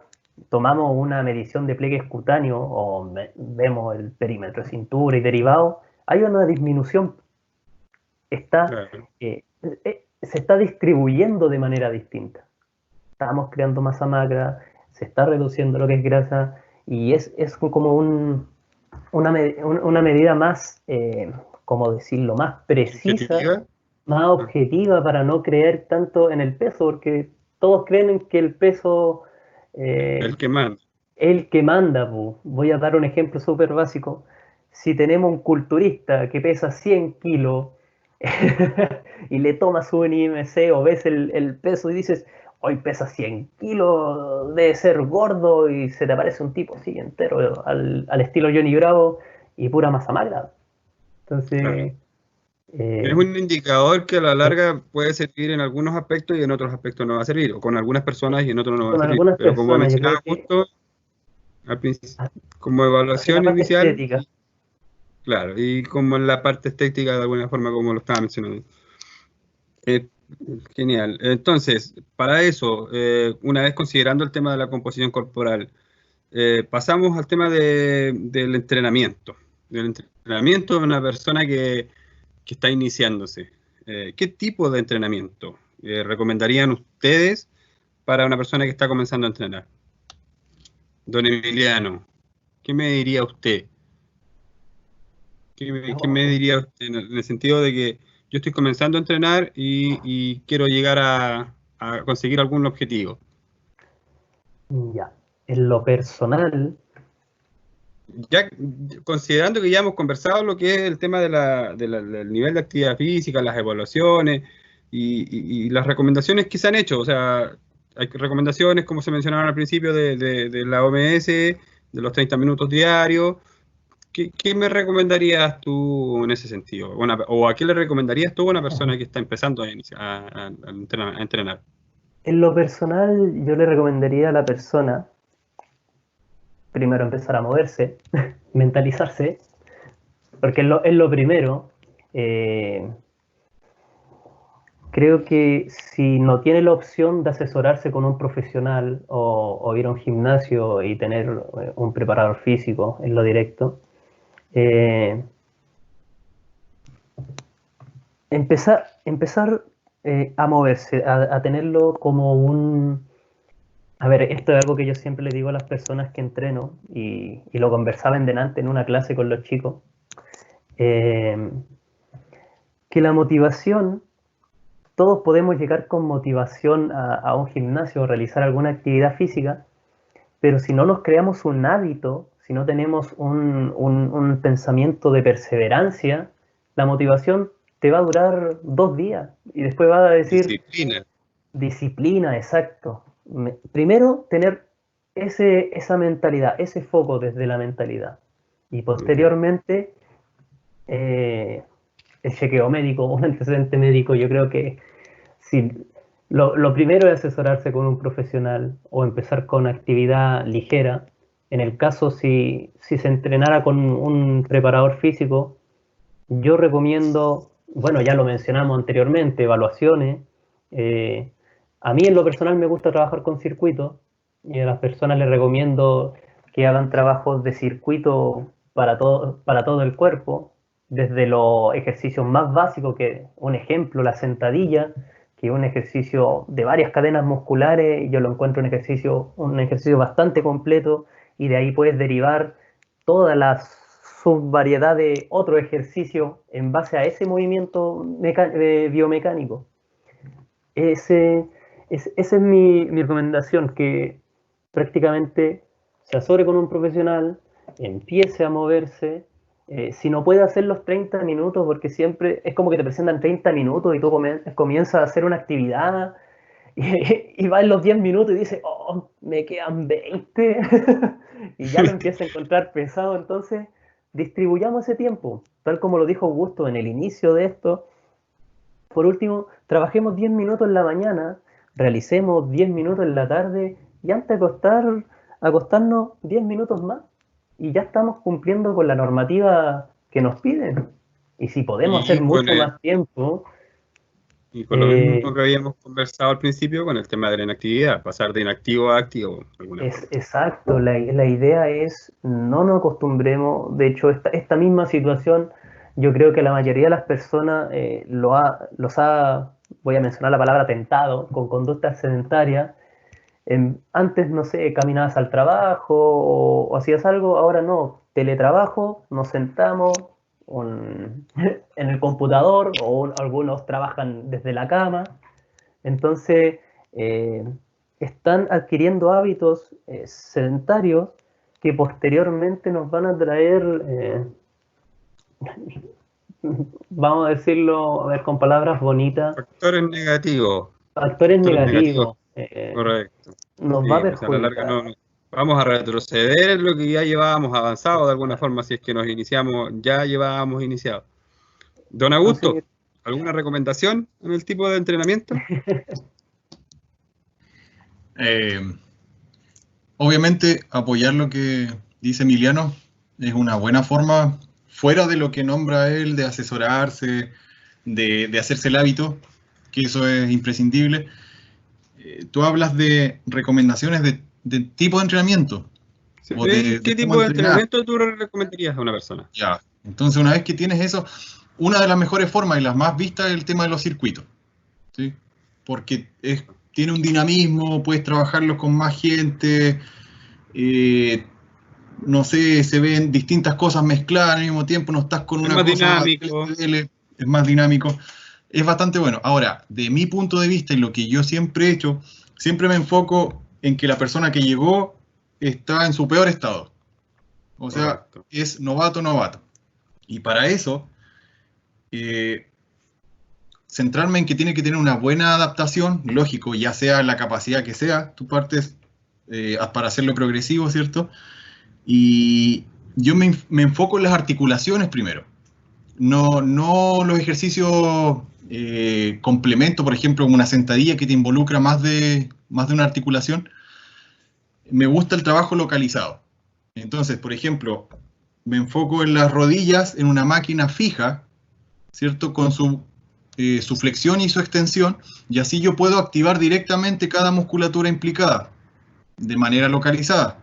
tomamos una medición de pliegues cutáneos o vemos el perímetro de cintura y derivado, hay una disminución. Se está distribuyendo de manera distinta. Estamos creando masa magra, se está reduciendo lo que es grasa y es como una medida más, ¿cómo decirlo?, más precisa, más objetiva para no creer tanto en el peso, porque todos creen que el peso... el que manda. El que manda, voy a dar un ejemplo súper básico. Si tenemos un culturista que pesa 100 kilos y le tomas un IMC o ves el peso y dices, hoy pesa 100 kilos, debe ser gordo, y se te aparece un tipo así entero, al estilo Johnny Bravo, y pura masa magra. Entonces, Claro. Es un indicador que a la larga puede servir en algunos aspectos y en otros aspectos no va a servir, o con algunas personas y en otros no va a con servir. algunas Pero como personas, yo mencionaba creo que justo, al principio, como hacia la evaluación parte inicial, estética. claro, y como en la parte estética de alguna forma, como lo estaba mencionando. Eh, Genial. Entonces, para eso, una vez considerando el tema de la composición corporal, pasamos al tema del entrenamiento. Del entrenamiento de una persona que está iniciándose. ¿Qué tipo de entrenamiento recomendarían ustedes para una persona que está comenzando a entrenar? Don Emiliano, ¿qué me diría usted? ¿Qué me diría usted en el sentido de que yo estoy comenzando a entrenar y quiero llegar a conseguir algún objetivo? Ya, en lo personal, Ya considerando que ya hemos conversado lo que es el tema del nivel de actividad física, las evaluaciones y las recomendaciones que se han hecho, o sea, hay recomendaciones, como se mencionaron al principio, de la OMS, de los 30 minutos diarios. ¿Qué me recomendarías tú en ese sentido? ¿O a qué le recomendarías tú a una persona que está empezando a entrenar? en lo personal, yo le recomendaría a la persona primero empezar a moverse, mentalizarse, porque es lo primero. Eh, Creo que si no tiene la opción de asesorarse con un profesional o ir a un gimnasio y tener un preparador físico en lo directo, eh, empezar a moverse, a tenerlo como un... A ver, esto es algo que yo siempre le digo a las personas que entreno y lo conversaba en delante en una clase con los chicos, eh, que la motivación, todos podemos llegar con motivación a un gimnasio o realizar alguna actividad física, pero si no nos creamos un hábito, si no tenemos un pensamiento de perseverancia, la motivación te va a durar 2 días y después va a decir Disciplina. disciplina, exacto. Primero, tener esa mentalidad, ese foco desde la mentalidad. Y posteriormente, el chequeo médico, un antecedente médico, yo creo que si lo primero es asesorarse con un profesional o empezar con actividad ligera. En el caso, si se entrenara con un preparador físico, yo recomiendo, bueno, ya lo mencionamos anteriormente, evaluaciones. Eh, a mí en lo personal me gusta trabajar con circuitos y a las personas les recomiendo que hagan trabajos de circuito para todo el cuerpo, desde los ejercicios más básicos, que un ejemplo, la sentadilla, que es un ejercicio de varias cadenas musculares, y yo lo encuentro un ejercicio bastante completo, y de ahí puedes derivar todas las subvariedad de otro ejercicio en base a ese movimiento biomecánico. Esa es mi recomendación, que prácticamente se asesore con un profesional, empiece a moverse. Si no puede hacer los 30 minutos, porque siempre es como que te presentan 30 minutos y tú comienzas a hacer una actividad y va en los 10 minutos y dice, oh, me quedan 20 y ya lo empieza a encontrar pesado. Entonces distribuyamos ese tiempo, tal como lo dijo Augusto en el inicio de esto. Por último, trabajemos 10 minutos en la mañana, realicemos 10 minutos en la tarde, y antes de acostarnos 10 minutos más, y ya estamos cumpliendo con la normativa que nos piden. Y si podemos Y hacer con, mucho más tiempo, Y con lo mismo que habíamos conversado al principio con el tema de la inactividad, pasar de inactivo a activo, de alguna forma. exacto, la idea es no nos acostumbremos. De hecho, esta misma situación, yo creo que la mayoría de las personas voy a mencionar la palabra tentado, con conductas sedentarias. Antes, no sé, caminabas al trabajo o hacías algo, ahora no, teletrabajo, nos sentamos en el computador, o algunos trabajan desde la cama. Entonces, eh, están adquiriendo hábitos sedentarios que posteriormente nos van a traer, vamos a decirlo, a ver, con palabras bonitas, Factores negativos. factores Factores negativos negativos. Correcto. nos Sí, va a pues a la larga perjudicar. vamos a retroceder en lo que ya llevábamos avanzado de alguna forma, si es que ya llevábamos iniciado. Don Augusto, Entonces, ¿alguna recomendación en el tipo de entrenamiento? Obviamente, apoyar lo que dice Emiliano es una buena forma, fuera de lo que nombra él, de asesorarse, de hacerse el hábito, que eso es imprescindible. Tú hablas de recomendaciones de tipo de entrenamiento. O de ¿Qué cómo tipo de entrenar. entrenamiento tú recomendarías a una persona? Ya. Entonces, una vez que tienes eso, una de las mejores formas y las más vistas es el tema de los circuitos. ¿Sí? Porque tiene un dinamismo, puedes trabajarlos con más gente, no sé, se ven distintas cosas mezcladas al mismo tiempo, no estás con Es una más cosa, dinámico. es más dinámico, es bastante bueno. Ahora, de mi punto de vista y lo que yo siempre he hecho, siempre me enfoco en que la persona que llegó está en su peor estado. O sea, Correcto. es novato. Y para eso, centrarme en que tiene que tener una buena adaptación, lógico, ya sea la capacidad que sea, tú partes para hacerlo progresivo, ¿cierto? Y yo me enfoco en las articulaciones primero, no los ejercicios complemento, por ejemplo, una sentadilla que te involucra más de una articulación. Me gusta el trabajo localizado. Entonces, por ejemplo, me enfoco en las rodillas en una máquina fija, ¿cierto? Con su flexión y su extensión, y así yo puedo activar directamente cada musculatura implicada de manera localizada.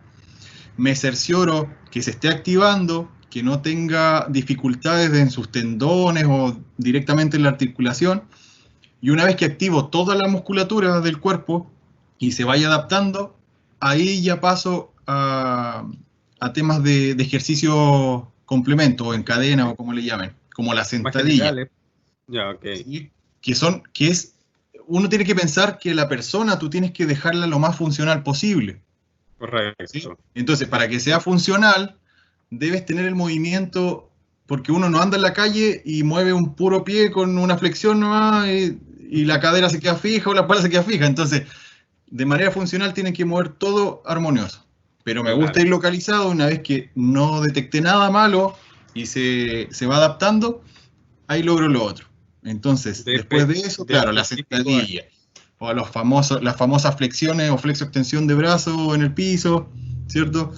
Me cercioro que se esté activando, que no tenga dificultades en sus tendones o directamente en la articulación, y una vez que activo toda la musculatura del cuerpo y se vaya adaptando, ahí ya paso a temas de ejercicio complemento o en cadena o como le llamen, como la Más sentadilla. generales. Ya, ok. ¿Sí? Uno tiene que pensar que la persona tú tienes que dejarla lo más funcional posible. Correcto. ¿Sí? Entonces, para que sea funcional, debes tener el movimiento, porque uno no anda en la calle y mueve un puro pie con una flexión nomás y la cadera se queda fija o la espalda se queda fija. Entonces, de manera funcional tienen que mover todo armonioso. Pero me gusta Claro. ir localizado una vez que no detecté nada malo y se va adaptando, ahí logro lo otro. Entonces, después de eso, claro, la sentadilla o las famosas flexiones o flexo-extensión de brazo en el piso, ¿cierto?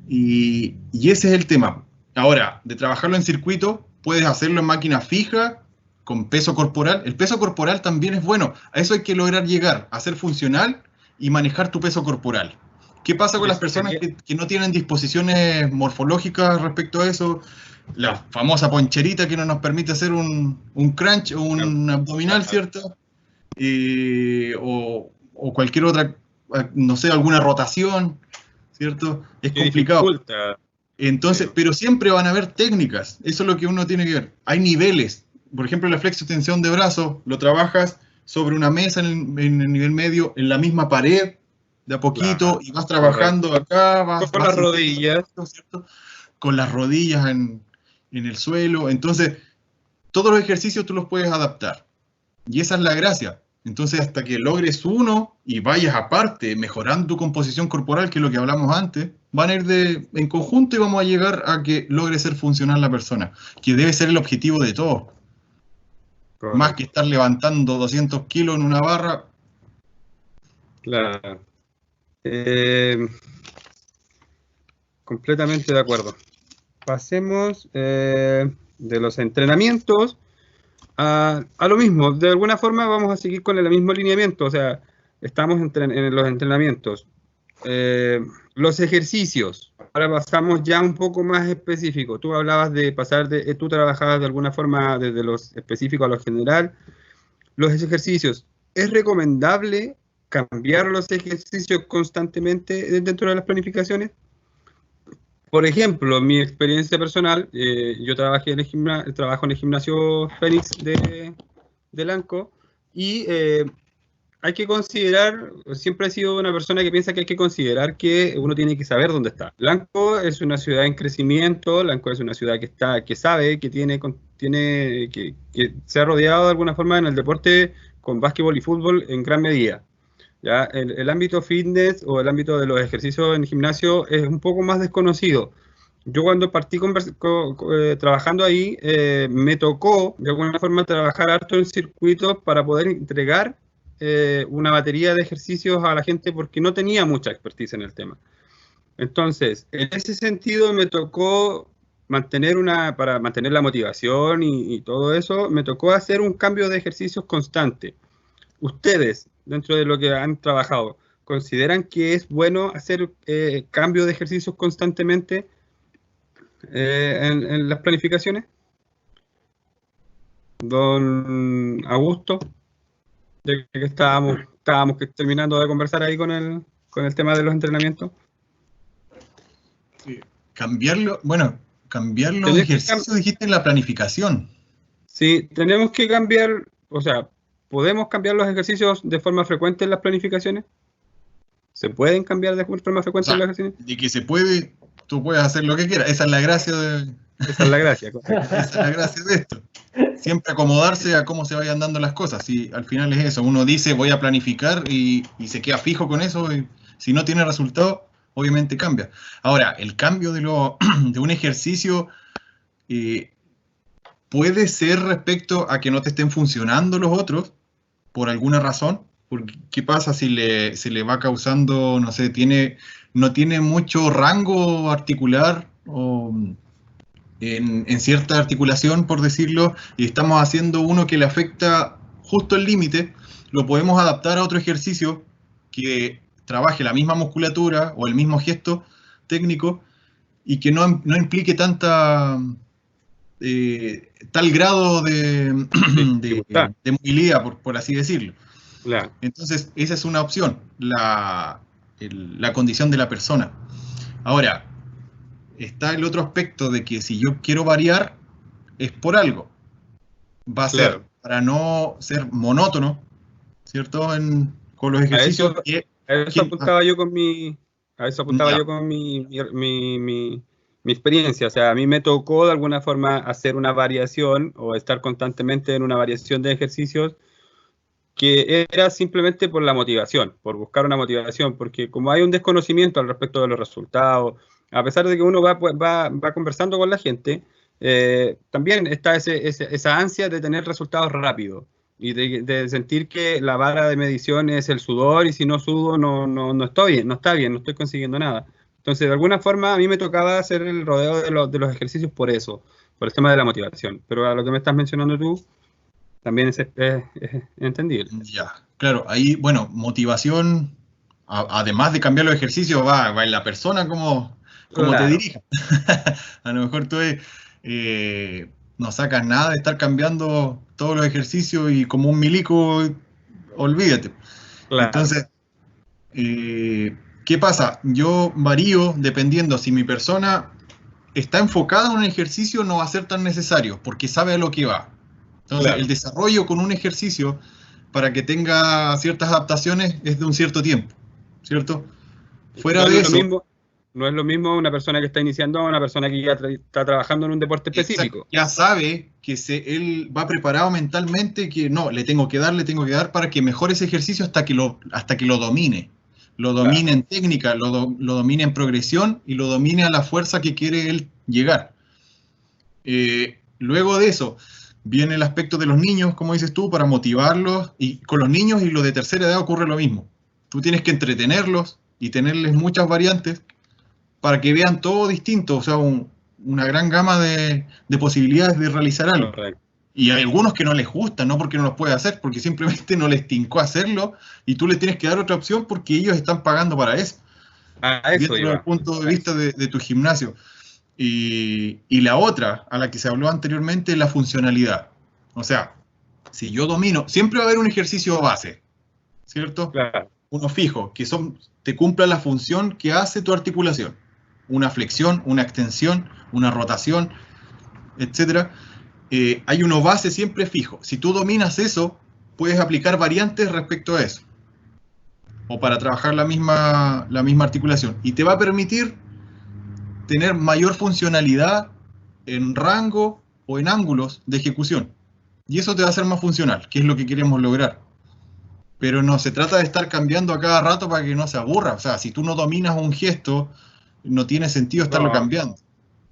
Y ese es el tema. Ahora, de trabajarlo en circuito, puedes hacerlo en máquina fija, con peso corporal. El peso corporal también es bueno. A eso hay que lograr llegar, a ser funcional y manejar tu peso corporal. ¿Qué pasa con las personas que no tienen disposiciones morfológicas respecto a eso? La famosa poncherita que no nos permite hacer un crunch o un abdominal, ¿cierto? O cualquier otra, no sé, alguna rotación, ¿cierto? Es complicado. Entonces, pero siempre van a haber técnicas, eso es lo que uno tiene que ver. Hay niveles, por ejemplo, la flexo-extensión de brazo, lo trabajas sobre una mesa en el nivel medio, en la misma pared, de a poquito, y vas trabajando acá, vas con las rodillas, ¿cierto? Con las rodillas en el suelo. Entonces, todos los ejercicios tú los puedes adaptar. Y esa es la gracia. Entonces, hasta que logres uno y vayas aparte, mejorando tu composición corporal, que es lo que hablamos antes, van a ir en conjunto y vamos a llegar a que logre ser funcional la persona, que debe ser el objetivo de todos. Correcto. Más que estar levantando 200 kilos en una barra. Claro. Completamente de acuerdo. Pasemos de los entrenamientos a lo mismo. De alguna forma vamos a seguir con el mismo lineamiento. O sea, estamos en los entrenamientos. Los ejercicios. Ahora pasamos ya un poco más específico. Tú hablabas de pasar tú trabajabas de alguna forma desde los específico a lo general. Los ejercicios. ¿Es recomendable cambiar los ejercicios constantemente dentro de las planificaciones? Por ejemplo, mi experiencia personal, yo trabajo en el gimnasio Fénix de Lanco y hay que considerar, siempre he sido una persona que piensa que hay que considerar que uno tiene que saber dónde está. Lanco es una ciudad en crecimiento, Lanco es una ciudad que sabe, que se ha rodeado de alguna forma en el deporte con básquetbol y fútbol en gran medida. ¿ya? El ámbito fitness o el ámbito de los ejercicios en el gimnasio es un poco más desconocido. Yo cuando partí trabajando ahí, me tocó de alguna forma trabajar harto en circuitos para poder entregar una batería de ejercicios a la gente porque no tenía mucha expertise en el tema. Entonces, en ese sentido me tocó para mantener la motivación y todo eso, me tocó hacer un cambio de ejercicios constante. Ustedes, dentro de lo que han trabajado, ¿consideran que es bueno hacer cambio de ejercicios constantemente en las planificaciones? Don Augusto, ya que estábamos terminando de conversar ahí con el tema de los entrenamientos. Cambiar los ejercicios, dijiste, en la planificación. Sí, tenemos que cambiar, o sea, ¿podemos cambiar los ejercicios de forma frecuente en las planificaciones? ¿Se pueden cambiar de forma frecuente en las ejercicios? De que se puede, tú puedes hacer lo que quieras. Esa es la gracia de... Esa es la gracia. Esa es la gracia de esto. Siempre acomodarse a cómo se vayan dando las cosas. Si al final es eso, uno dice voy a planificar y se queda fijo con eso, y si no tiene resultado, obviamente cambia. Ahora, el cambio de un ejercicio puede ser respecto a que no te estén funcionando los otros por alguna razón. Porque, ¿qué pasa si se le va causando, no sé, no tiene mucho rango articular o en cierta articulación, por decirlo, y estamos haciendo uno que le afecta justo el límite? Lo podemos adaptar a otro ejercicio que trabaje la misma musculatura o el mismo gesto técnico y que no implique tal grado de movilidad, por así decirlo. Claro. Entonces, esa es una opción, la condición de la persona. Ahora, está el otro aspecto de que si yo quiero variar, es por algo. Va a ser para no ser monótono, ¿cierto? Con los ejercicios. A eso apuntaba yo con mi experiencia. O sea, a mí me tocó de alguna forma hacer una variación o estar constantemente en una variación de ejercicios que era simplemente por la motivación, por buscar una motivación, porque como hay un desconocimiento al respecto de los resultados, a pesar de que uno va conversando con la gente, también está esa ansia de tener resultados rápidos y de sentir que la vara de medición es el sudor y si no sudo no estoy bien, no estoy consiguiendo nada. Entonces, de alguna forma, a mí me tocaba hacer el rodeo de los ejercicios por eso, por el tema de la motivación. Pero a lo que me estás mencionando tú, también es entendible. Ya, claro, ahí, bueno, motivación, además de cambiar los ejercicios, va en la persona como Claro. te dirija. A lo mejor tú no sacas nada de estar cambiando todos los ejercicios y como un milico, olvídate. Claro. Entonces, ¿qué pasa? Yo varío dependiendo si mi persona está enfocada en un ejercicio, no va a ser tan necesario porque sabe a lo que va. Entonces, Claro. el desarrollo con un ejercicio para que tenga ciertas adaptaciones es de un cierto tiempo, ¿cierto? Fuera de eso, no es lo mismo una persona que está iniciando a una persona que ya está trabajando en un deporte específico. ya sabe que él va preparado mentalmente, que no, le tengo que dar para que mejore ese ejercicio hasta que lo domine. Lo domine en técnica, lo domine en progresión y lo domine a la fuerza que quiere él llegar. Luego de eso, viene el aspecto de los niños, como dices tú, para motivarlos, y con los niños y los de tercera edad ocurre lo mismo. Tú tienes que entretenerlos y tenerles muchas variantes para que vean todo distinto, o sea, una gran gama de posibilidades de realizar algo. Correcto. Y hay algunos que no les gusta, no porque no los puede hacer, porque simplemente no les tincó hacerlo, y tú les tienes que dar otra opción porque ellos están pagando para eso. Desde el punto de vista de tu gimnasio. Y la otra, a la que se habló anteriormente, es la funcionalidad. O sea, si yo domino, siempre va a haber un ejercicio base, ¿cierto? Claro. Uno fijo, que te cumpla la función que hace tu articulación. Una flexión, una extensión, una rotación, etc. Hay uno base siempre fijo. Si tú dominas eso, puedes aplicar variantes respecto a eso. O para trabajar la misma articulación. Y te va a permitir tener mayor funcionalidad en rango o en ángulos de ejecución. Y eso te va a hacer más funcional, que es lo que queremos lograr. pero no se trata de estar cambiando a cada rato para que no se aburra. O sea, si tú no dominas un gesto, no tiene sentido estarlo cambiando.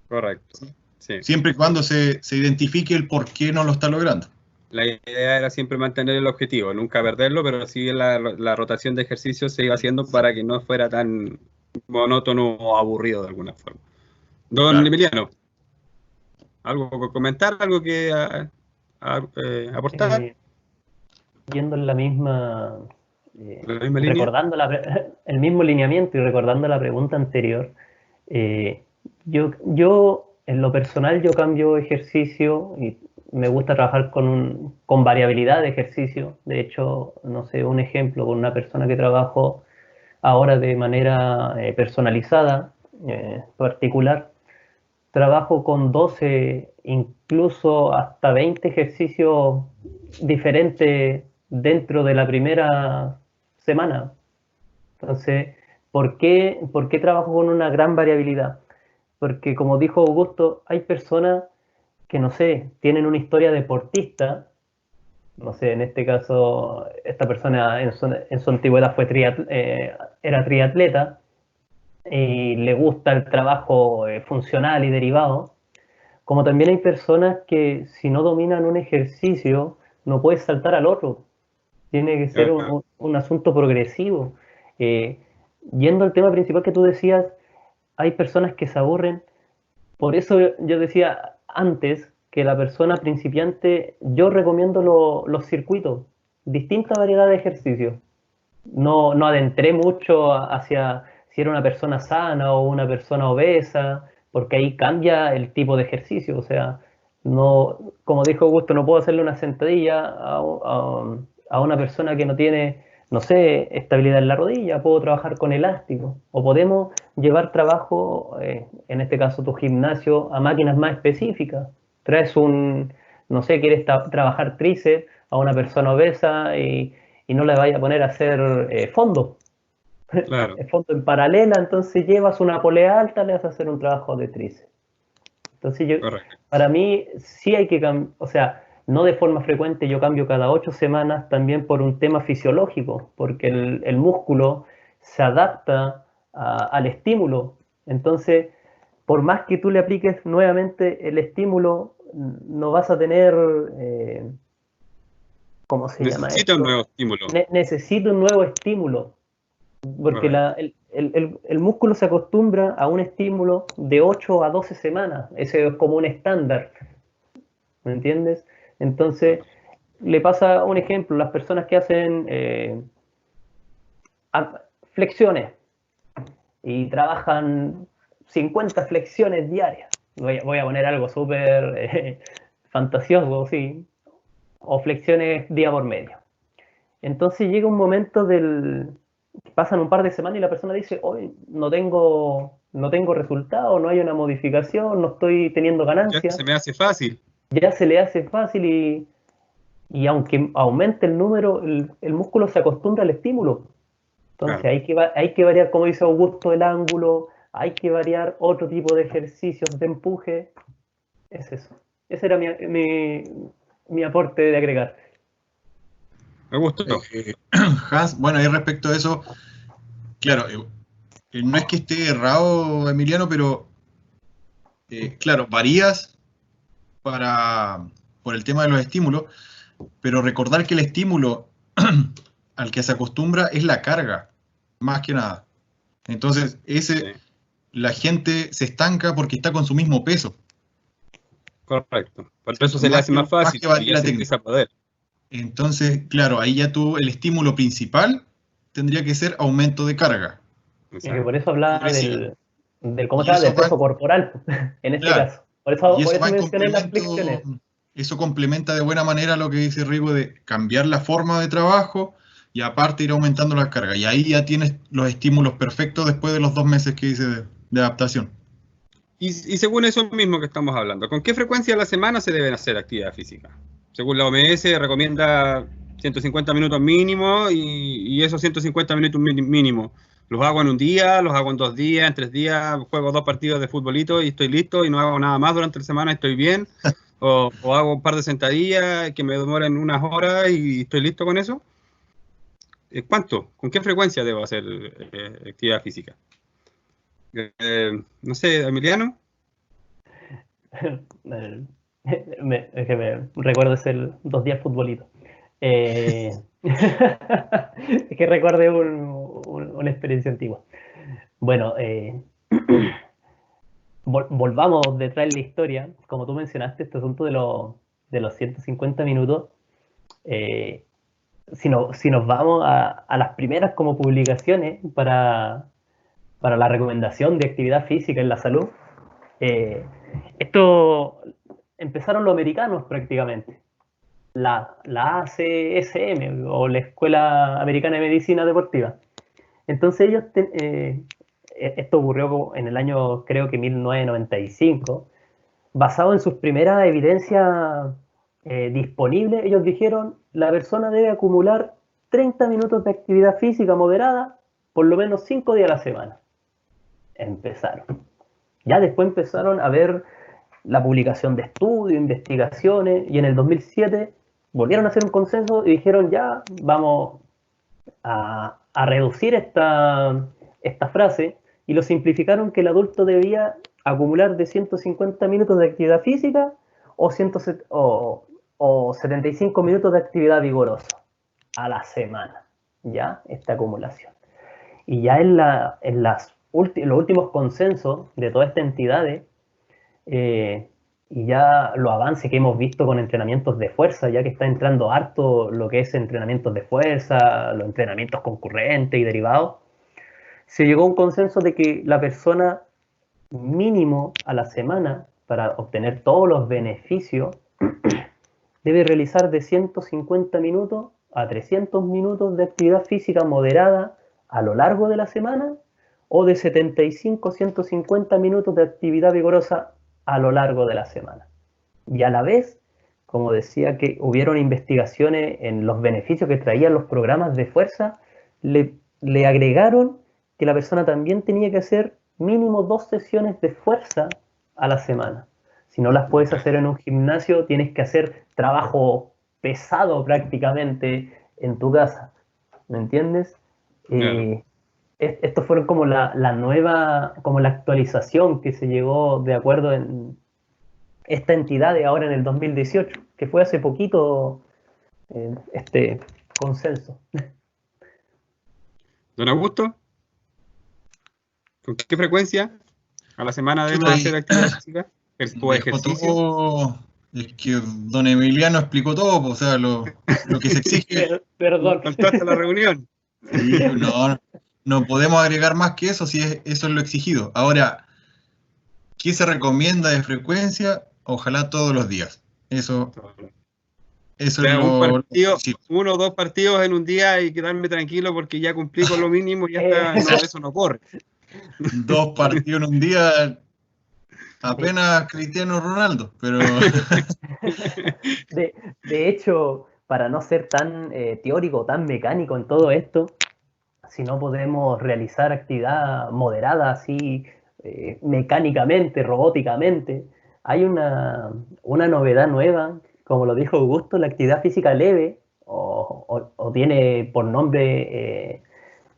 Correcto. Sí. Siempre y cuando se identifique el por qué no lo está logrando. La idea era siempre mantener el objetivo, nunca perderlo, pero sí la rotación de ejercicios se iba haciendo para que no fuera tan monótono o aburrido de alguna forma. Don Claro. Emiliano, ¿algo que comentar? ¿Algo que aportar? Yendo en la misma, ¿La misma línea? recordando el mismo lineamiento y recordando la pregunta anterior, yo en lo personal yo cambio ejercicio y me gusta trabajar con variabilidad de ejercicio. De hecho, no sé, un ejemplo, con una persona que trabajo ahora de manera personalizada, particular, trabajo con 12, incluso hasta 20 ejercicios diferentes dentro de la primera semana. Entonces, ¿por qué trabajo con una gran variabilidad? Porque, como dijo Augusto, hay personas que, no sé, tienen una historia deportista. No sé, en este caso, esta persona en su antigüedad era triatleta y le gusta el trabajo funcional y derivado. Como también hay personas que, si no dominan un ejercicio, no puedes saltar al otro. Tiene que ser un asunto progresivo. Yendo al tema principal que tú decías, hay personas que se aburren. Por eso yo decía antes que la persona principiante, yo recomiendo los circuitos, distinta variedad de ejercicios. No adentré mucho hacia si era una persona sana o una persona obesa, porque ahí cambia el tipo de ejercicio. O sea, no, como dijo Augusto, no puedo hacerle una sentadilla a una persona que no tiene, no sé, estabilidad en la rodilla. Puedo trabajar con elástico, o podemos llevar trabajo, en este caso tu gimnasio, a máquinas más específicas. Traes no sé, quieres trabajar tríceps a una persona obesa y no le vaya a poner a hacer fondo. Claro. Fondo en paralela, entonces llevas una polea alta, le vas a hacer un trabajo de tríceps. Entonces para mí sí hay que cambiar, o sea, no de forma frecuente, yo cambio cada 8 semanas también por un tema fisiológico, porque el músculo se adapta al estímulo. Entonces, por más que tú le apliques nuevamente el estímulo, no vas a tener, ¿cómo se llama esto? Necesita un nuevo estímulo. Necesito un nuevo estímulo, porque el músculo se acostumbra a un estímulo de 8 a 12 semanas. Ese es como un estándar, ¿me entiendes? Entonces, le pasa un ejemplo, las personas que hacen flexiones y trabajan 50 flexiones diarias. Voy a poner algo súper fantasioso, sí, o flexiones día por medio. Entonces llega un momento pasan un par de semanas y la persona dice, hoy no tengo resultado, no hay una modificación, no estoy teniendo ganancias. Ya se me hace fácil. Ya se le hace fácil y aunque aumente el número, el músculo se acostumbra al estímulo. Entonces hay que variar, como dice Augusto, el ángulo, hay que variar otro tipo de ejercicios de empuje. Es eso. Ese era mi aporte de agregar. Me gustó. Hans, bueno, ahí respecto a eso, claro, no es que esté errado, Emiliano, pero claro, varías por el tema de los estímulos, pero recordar que el estímulo al que se acostumbra es la carga, más que nada. Entonces, la gente se estanca porque está con su mismo peso. Correcto. Por eso se le hace más fácil y ya se empieza a poder. Entonces, claro, ahí ya el estímulo principal tendría que ser aumento de carga. Y que por eso hablaba del peso corporal, en este caso. Por eso mencioné las flexiones. Eso complementa de buena manera lo que dice Rigo de cambiar la forma de trabajo y aparte ir aumentando las cargas. Y ahí ya tienes los estímulos perfectos después de los 2 meses que hice de adaptación. Y según eso mismo que estamos hablando, ¿con qué frecuencia a la semana se deben hacer actividad física? Según la OMS recomienda 150 minutos mínimo y esos 150 minutos mínimo los hago en un día, los hago en 2 días, en 3 días, juego 2 partidos de futbolito y estoy listo y no hago nada más durante la semana, estoy bien. O hago un par de sentadillas que me demoran unas horas y estoy listo con eso. ¿cuánto? ¿Con qué frecuencia debo hacer actividad física? No sé, Emiliano. Es que me recuerdo ese 2 días futbolito. Es que recuerde una experiencia antigua. Bueno, volvamos detrás de la historia. Como tú mencionaste, este asunto de los 150 minutos. Si nos vamos a las primeras como publicaciones para la recomendación de actividad física en la salud, esto empezaron los americanos prácticamente. La ACSM o la Escuela Americana de Medicina Deportiva. Entonces ellos, esto ocurrió en el año creo que 1995, basado en sus primeras evidencias disponibles, ellos dijeron la persona debe acumular 30 minutos de actividad física moderada por lo menos 5 días a la semana. Empezaron. Ya después empezaron a ver la publicación de estudios, investigaciones, y en el 2007 volvieron a hacer un consenso y dijeron ya, vamos a reducir esta frase, y lo simplificaron que el adulto debía acumular de 150 minutos de actividad física o 75 minutos de actividad vigorosa a la semana, ya, esta acumulación. Y ya en los últimos consensos de todas estas entidades, y ya los avances que hemos visto con entrenamientos de fuerza, ya que está entrando harto lo que es entrenamientos de fuerza, los entrenamientos concurrentes y derivados, se llegó a un consenso de que la persona mínimo a la semana, para obtener todos los beneficios, debe realizar de 150 minutos a 300 minutos de actividad física moderada a lo largo de la semana, o de 75 a 150 minutos de actividad vigorosa a lo largo de la semana. Y a la vez, como decía, que hubieron investigaciones en los beneficios que traían los programas de fuerza, le agregaron que la persona también tenía que hacer mínimo 2 sesiones de fuerza a la semana. Si no las puedes hacer en un gimnasio, tienes que hacer trabajo pesado prácticamente en tu casa. ¿Me entiendes? Claro. Estos fueron como la nueva, como la actualización que se llegó de acuerdo en esta entidad de ahora en el 2018, que fue hace poquito este consenso. Don Augusto, ¿con qué frecuencia a la semana debemos hacer actividad física o ejercicio? Es que don Emiliano explicó todo, o sea, lo que se exige. Perdón. ¿Faltaste la reunión? Sí, no podemos agregar más que eso si eso es lo exigido. Ahora, ¿qué se recomienda de frecuencia? Ojalá todos los días. Eso es lo 1 o 2 partidos en un día y quedarme tranquilo porque ya cumplí con lo mínimo y ya está. No, eso no corre. 2 partidos en un día, apenas Cristiano Ronaldo, pero... De hecho, para no ser tan teórico, tan mecánico en todo esto, si no podemos realizar actividad moderada así mecánicamente, robóticamente, hay una novedad nueva, como lo dijo Augusto, la actividad física leve, o tiene por nombre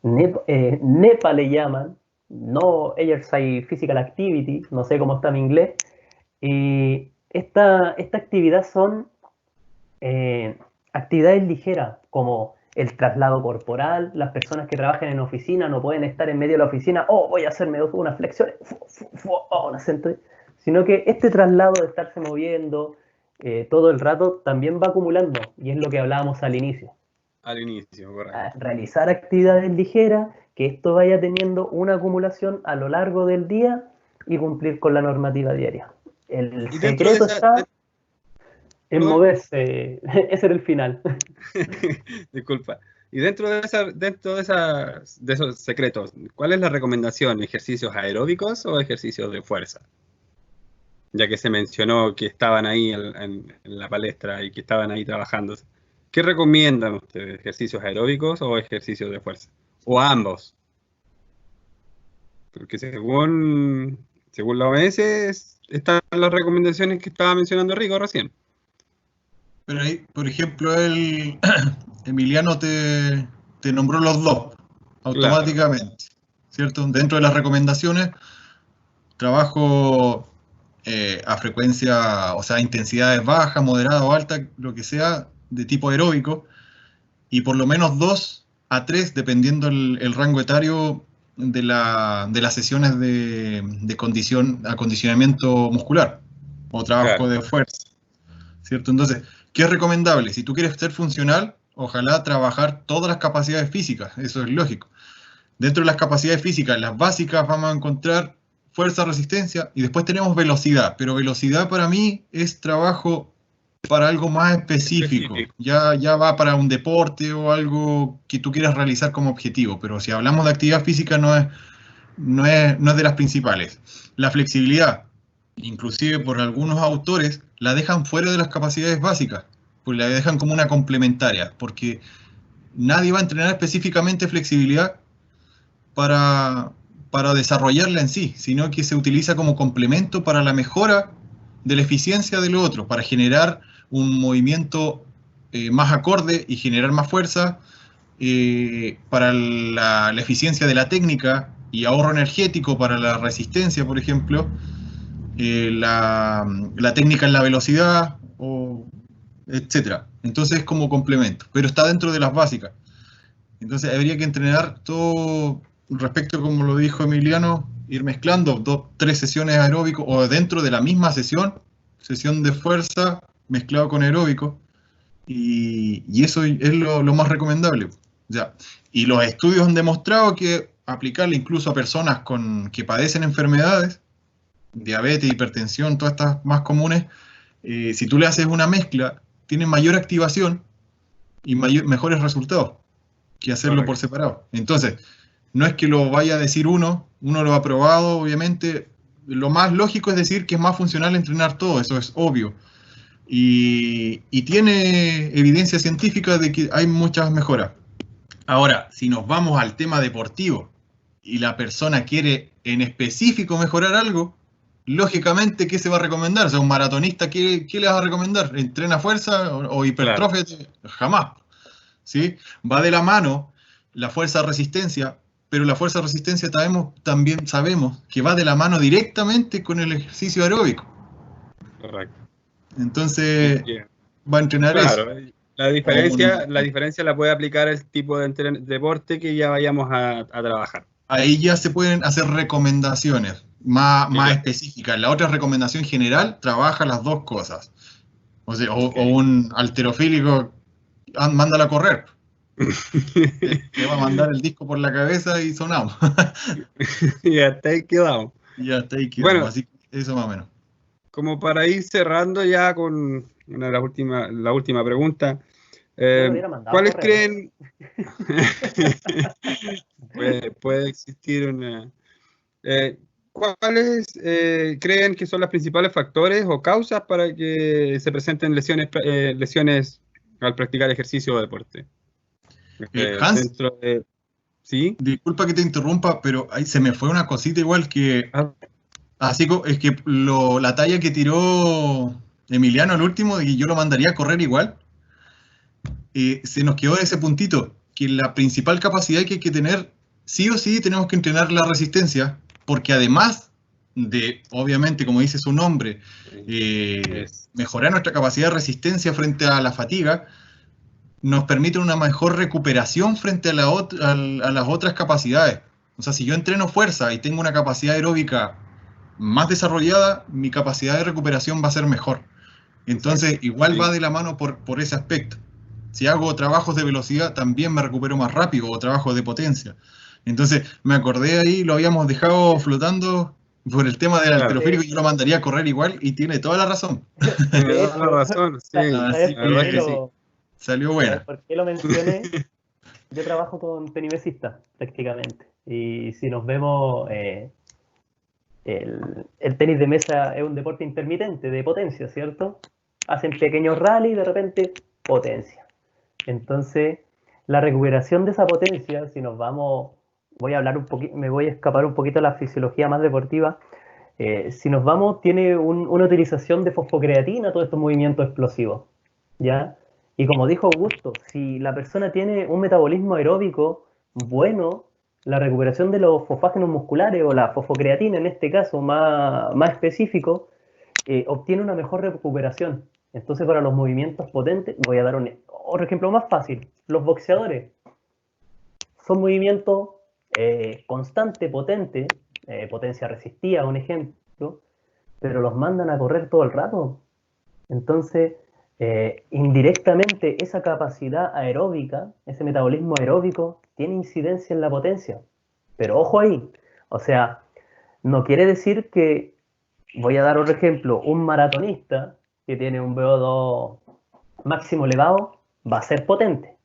NEPA le llaman, No Exercise Physical Activity, no sé cómo está en inglés, y esta actividad son actividades ligeras, como el traslado corporal. Las personas que trabajan en oficina no pueden estar en medio de la oficina, voy a hacerme unas flexiones, sino que este traslado de estarse moviendo todo el rato también va acumulando, y es lo que hablábamos al inicio. Al inicio, correcto. Realizar actividades ligeras, que esto vaya teniendo una acumulación a lo largo del día y cumplir con la normativa diaria. El secreto está en moverse. Ese era el final. Disculpa. Y dentro de esos secretos, ¿cuál es la recomendación? ¿Ejercicios aeróbicos o ejercicios de fuerza? Ya que se mencionó que estaban ahí en la palestra y que estaban ahí trabajando. ¿Qué recomiendan ustedes? ¿Ejercicios aeróbicos o ejercicios de fuerza? ¿O ambos? Porque según la OMS están las recomendaciones que estaba mencionando Rico recién. Pero ahí, por ejemplo, Emiliano te te nombró los dos automáticamente, ¿cierto? Dentro de las recomendaciones, trabajo a frecuencia, o sea, intensidades bajas, moderadas o altas, lo que sea, de tipo aeróbico, y por lo menos 2 a 3, dependiendo el rango etario de las sesiones de acondicionamiento muscular o trabajo de fuerza, ¿cierto? Entonces, ¿qué es recomendable? Si tú quieres ser funcional, ojalá trabajar todas las capacidades físicas, eso es lógico. Dentro de las capacidades físicas, las básicas, vamos a encontrar fuerza, resistencia, y después tenemos velocidad, pero velocidad para mí es trabajo para algo más específico. Ya va para un deporte o algo que tú quieras realizar como objetivo, pero si hablamos de actividad física no es de las principales. La flexibilidad, inclusive por algunos autores, la dejan fuera de las capacidades básicas, pues la dejan como una complementaria, porque nadie va a entrenar específicamente flexibilidad para desarrollarla en sí, sino que se utiliza como complemento para la mejora de la eficiencia de lo otro, para generar un movimiento más acorde y generar más fuerza, para la eficiencia de la técnica y ahorro energético para la resistencia, por ejemplo, la técnica en la velocidad, etc. Entonces es como complemento, pero está dentro de las básicas. Entonces habría que entrenar todo respecto, como lo dijo Emiliano, ir mezclando 3 sesiones aeróbico o dentro de la misma sesión de fuerza mezclado con aeróbico, y eso es lo más recomendable. Ya. Y los estudios han demostrado que aplicarle incluso a personas que padecen enfermedades, diabetes, hipertensión, todas estas más comunes, si tú le haces una mezcla, tienen mayor activación y mejores resultados que hacerlo por separado. Entonces, no es que lo vaya a decir uno lo ha probado, obviamente. Lo más lógico es decir que es más funcional entrenar todo, eso es obvio. Y tiene evidencia científica de que hay muchas mejoras. Ahora, si nos vamos al tema deportivo y la persona quiere en específico mejorar algo, lógicamente, ¿qué se va a recomendar? O sea, un maratonista, ¿qué le vas a recomendar? ¿Entrena fuerza o hipertrofia? Jamás. ¿Sí? Va de la mano la fuerza-resistencia, pero la fuerza-resistencia también sabemos que va de la mano directamente con el ejercicio aeróbico. Correcto. Entonces, va a entrenar eso. La diferencia la puede aplicar el tipo de deporte que ya vayamos a trabajar. Ahí ya se pueden hacer recomendaciones más específicas. La otra recomendación general trabaja las dos cosas. O sea, o un halterofílico, mándala a correr. Te va a mandar el disco por la cabeza y sonamos. Y hasta ahí quedamos. Bueno, así que eso más o menos. Como para ir cerrando ya con la última pregunta, ¿cuáles creen? puede existir una. ¿Cuáles creen que son los principales factores o causas para que se presenten lesiones al practicar ejercicio o deporte? Hans, ¿sí? Disculpa que te interrumpa, pero ahí se me fue una cosita igual que... Así es que la talla que tiró Emiliano al último, y yo lo mandaría a correr igual, se nos quedó ese puntito, que la principal capacidad que hay que tener, sí o sí tenemos que entrenar la resistencia, porque además de, obviamente, como dice su nombre, mejorar nuestra capacidad de resistencia frente a la fatiga, nos permite una mejor recuperación frente a las otras capacidades. O sea, si yo entreno fuerza y tengo una capacidad aeróbica más desarrollada, mi capacidad de recuperación va a ser mejor. Entonces, igual va de la mano por ese aspecto. Si hago trabajos de velocidad, también me recupero más rápido, o trabajos de potencia. Entonces, me acordé ahí, lo habíamos dejado flotando por el tema del halterofílico, yo lo mandaría a correr igual, y tiene toda la razón. Tiene toda la razón, sí. La verdad que sí. Salió buena. ¿Por qué lo mencioné? Yo trabajo con tenimesistas, prácticamente. Y si nos vemos, el tenis de mesa es un deporte intermitente, de potencia, ¿cierto? Hacen pequeños rallies y de repente potencia. Entonces, la recuperación de esa potencia, si nos vamos, me voy a escapar un poquito a la fisiología más deportiva. Si nos vamos, tiene una utilización de fosfocreatina, todos estos movimientos explosivos, ¿ya? Y como dijo Augusto, si la persona tiene un metabolismo aeróbico bueno, la recuperación de los fosfágenos musculares o la fosfocreatina en este caso más específico, obtiene una mejor recuperación. Entonces para los movimientos potentes, voy a dar otro ejemplo más fácil, los boxeadores. Son movimientos constantes, potentes, potencia resistida, un ejemplo, pero los mandan a correr todo el rato. Entonces, indirectamente esa capacidad aeróbica, ese metabolismo aeróbico, tiene incidencia en la potencia. Pero ojo ahí, o sea, no quiere decir que, voy a dar otro ejemplo, un maratonista que tiene un VO2 máximo elevado va a ser potente,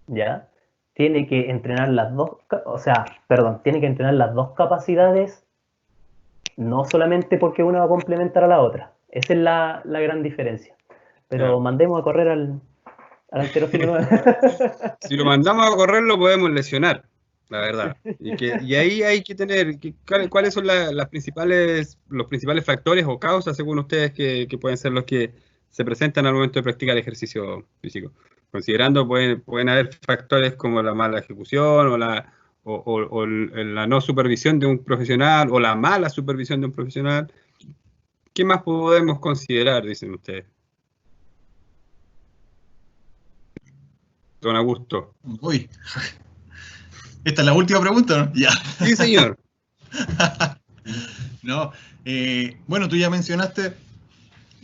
¿ya? Tiene que entrenar las dos, tiene que entrenar las dos capacidades, no solamente porque una va a complementar a la otra. Esa es la gran diferencia. Pero Claro. mandemos a correr al halterófilo. Si lo mandamos a correr lo podemos lesionar, la verdad. Y ahí hay que tener, ¿cuáles son los principales factores o causas, según ustedes, que pueden ser los que se presentan al momento de practicar ejercicio físico? Considerando pueden haber factores como la mala ejecución o la no supervisión de un profesional o la mala supervisión de un profesional. ¿Qué más podemos considerar, dicen ustedes? Don Augusto. Uy, esta es la última pregunta, ¿no? Ya. Sí, señor. No, bueno, tú ya mencionaste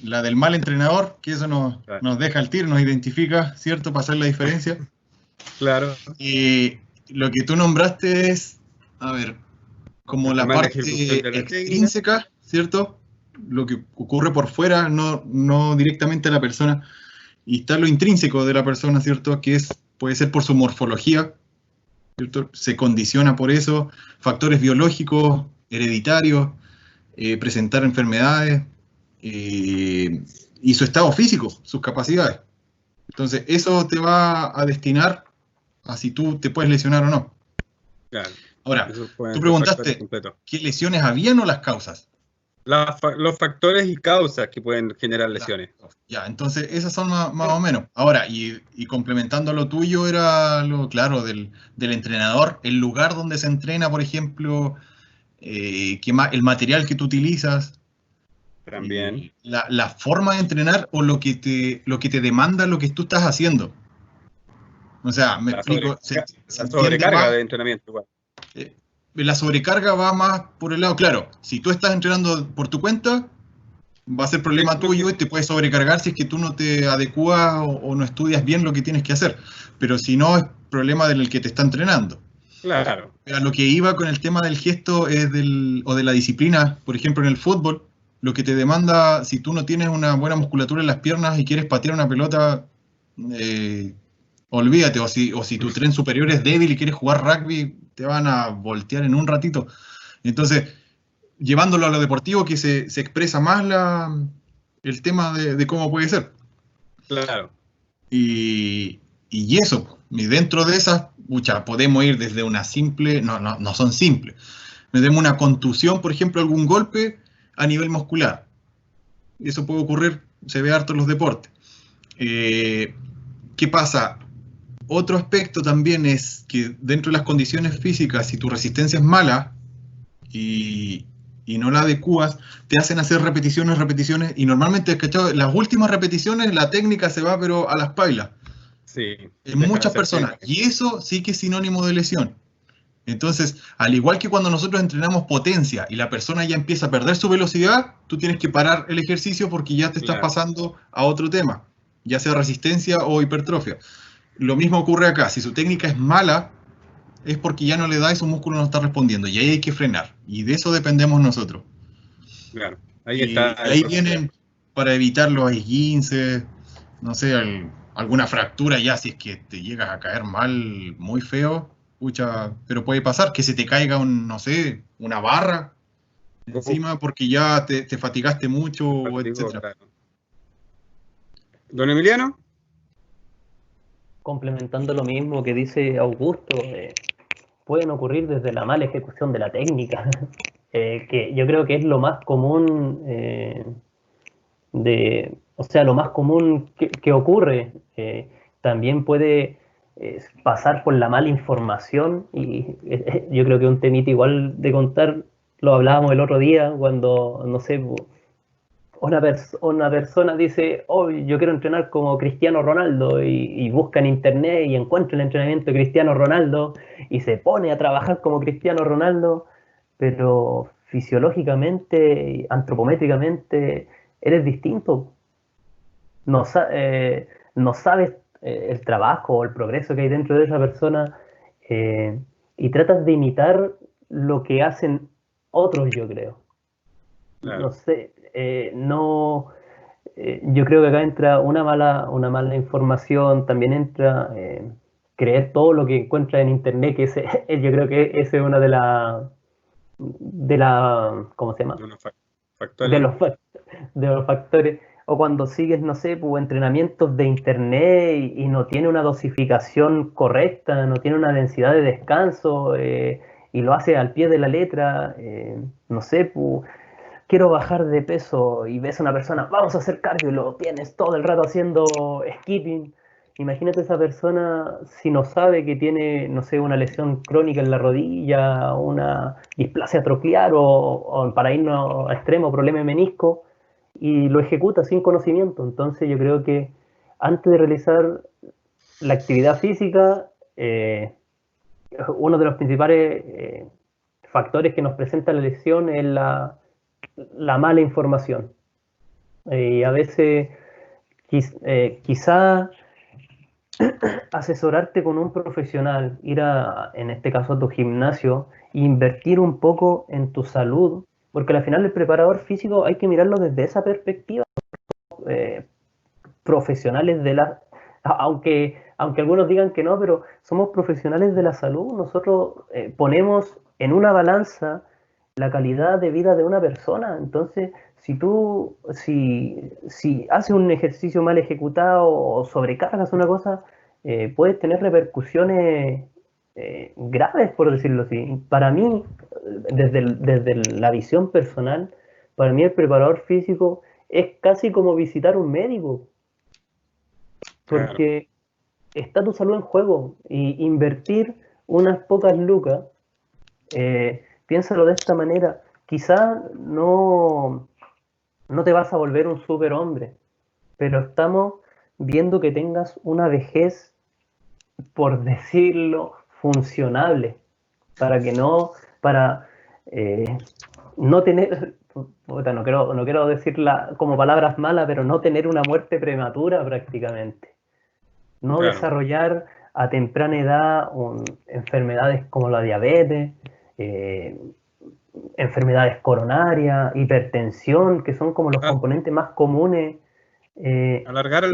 la del mal entrenador, que eso nos deja al tiro, nos identifica, ¿cierto? Para hacer la diferencia. Claro. Lo que tú nombraste es, a ver, como la parte extrínseca, ¿cierto? Lo que ocurre por fuera, no directamente a la persona. Y está lo intrínseco de la persona, ¿cierto? Que puede ser por su morfología, ¿cierto? Se condiciona por eso, factores biológicos, hereditarios, presentar enfermedades, y su estado físico, sus capacidades. Entonces, eso te va a destinar a si tú te puedes lesionar o no. Claro. Ahora, tú preguntaste, ¿qué lesiones habían o las causas? Los factores y causas que pueden generar lesiones. Ya, entonces esas son más o menos. Ahora, y complementando a lo tuyo, era claro, del entrenador, el lugar donde se entrena, por ejemplo, el material que tú utilizas. También. La forma de entrenar o lo que te demanda lo que tú estás haciendo. O sea, me explico. La sobrecarga de entrenamiento igual. La sobrecarga va más por el lado, claro, si tú estás entrenando por tu cuenta, va a ser problema tuyo y te puedes sobrecargar si es que tú no te adecuas o no estudias bien lo que tienes que hacer. Pero si no, es problema del que te está entrenando. Claro. A lo que iba con el tema del gesto o de la disciplina, por ejemplo, en el fútbol, lo que te demanda, si tú no tienes una buena musculatura en las piernas y quieres patear una pelota, olvídate, o si tu tren superior es débil y quieres jugar rugby, te van a voltear en un ratito. Entonces, llevándolo a lo deportivo, que se expresa más el tema de cómo puede ser. Claro. Y eso, y dentro de esas, podemos ir desde una simple, no son simples. Tenemos una contusión, por ejemplo, algún golpe a nivel muscular. Y eso puede ocurrir, se ve harto en los deportes. ¿Qué pasa? Otro aspecto también es que dentro de las condiciones físicas, si tu resistencia es mala y no la adecuas, te hacen hacer repeticiones, y normalmente, ¿cachai? Las últimas repeticiones, la técnica se va pero a las pailas. Sí. En muchas personas. Y eso sí que es sinónimo de lesión. Entonces, al igual que cuando nosotros entrenamos potencia y la persona ya empieza a perder su velocidad, tú tienes que parar el ejercicio porque ya te estás pasando a otro tema, ya sea resistencia o hipertrofia. Lo mismo ocurre acá. Si su técnica es mala, es porque ya no le da y su músculo no está respondiendo. Y ahí hay que frenar. Y de eso dependemos nosotros. Claro. Ahí está. Y ahí vienen para evitar los esguinces, no sé, alguna fractura ya, si es que te llegas a caer mal, muy feo, pero puede pasar que se te caiga una barra encima porque ya te fatigaste mucho, etc. Claro. ¿Don Emiliano? Complementando lo mismo que dice Augusto, pueden ocurrir desde la mala ejecución de la técnica, que yo creo que es lo más común de O sea, lo más común que ocurre, también puede pasar por la mala información, y yo creo que un temita igual de contar, lo hablábamos el otro día, cuando, no sé, una persona dice, oh, yo quiero entrenar como Cristiano Ronaldo, y busca en internet y encuentra el entrenamiento de Cristiano Ronaldo y se pone a trabajar como Cristiano Ronaldo, pero fisiológicamente, antropométricamente, eres distinto. No, no sabes el trabajo o el progreso que hay dentro de esa persona, y tratas de imitar lo que hacen otros, yo creo. Claro. No sé, no, yo creo que acá entra una mala información, también entra creer todo lo que encuentras en internet, que yo creo que ese es una ¿cómo se llama? De unos De factores. de los factores, o cuando sigues, no sé, pues, entrenamientos de internet y no tiene una dosificación correcta, no tiene una densidad de descanso, y lo hace al pie de la letra, no sé, pues, quiero bajar de peso, y ves a una persona, vamos a hacer cardio, y lo tienes todo el rato haciendo skipping. Imagínate esa persona si no sabe que tiene, no sé, una lesión crónica en la rodilla, una displasia troclear, o para irnos a extremo, problema de menisco, y lo ejecuta sin conocimiento. Entonces yo creo que antes de realizar la actividad física, uno de los principales factores que nos presenta la lesión es la mala información. Y a veces quizá asesorarte con un profesional, ir en este caso a tu gimnasio, e invertir un poco en tu salud, porque al final el preparador físico hay que mirarlo desde esa perspectiva. eh, Profesionales aunque algunos digan que no, pero somos profesionales de la salud. Nosotros ponemos en una balanza la calidad de vida de una persona. Entonces, si haces un ejercicio mal ejecutado o sobrecargas una cosa, puedes tener repercusiones graves, por decirlo así. Para mí, desde la visión personal, para mí el preparador físico es casi como visitar un médico, Claro. porque está tu salud en juego, y invertir unas pocas lucas, piénsalo de esta manera, quizá no te vas a volver un superhombre, pero estamos viendo que tengas una vejez, por decirlo, funcionable, para que para no tener, puta, no quiero decirla como palabras malas, pero no tener una muerte prematura prácticamente. No Claro. desarrollar a temprana edad enfermedades como la diabetes, enfermedades coronarias, hipertensión, que son como los componentes más comunes. Alargar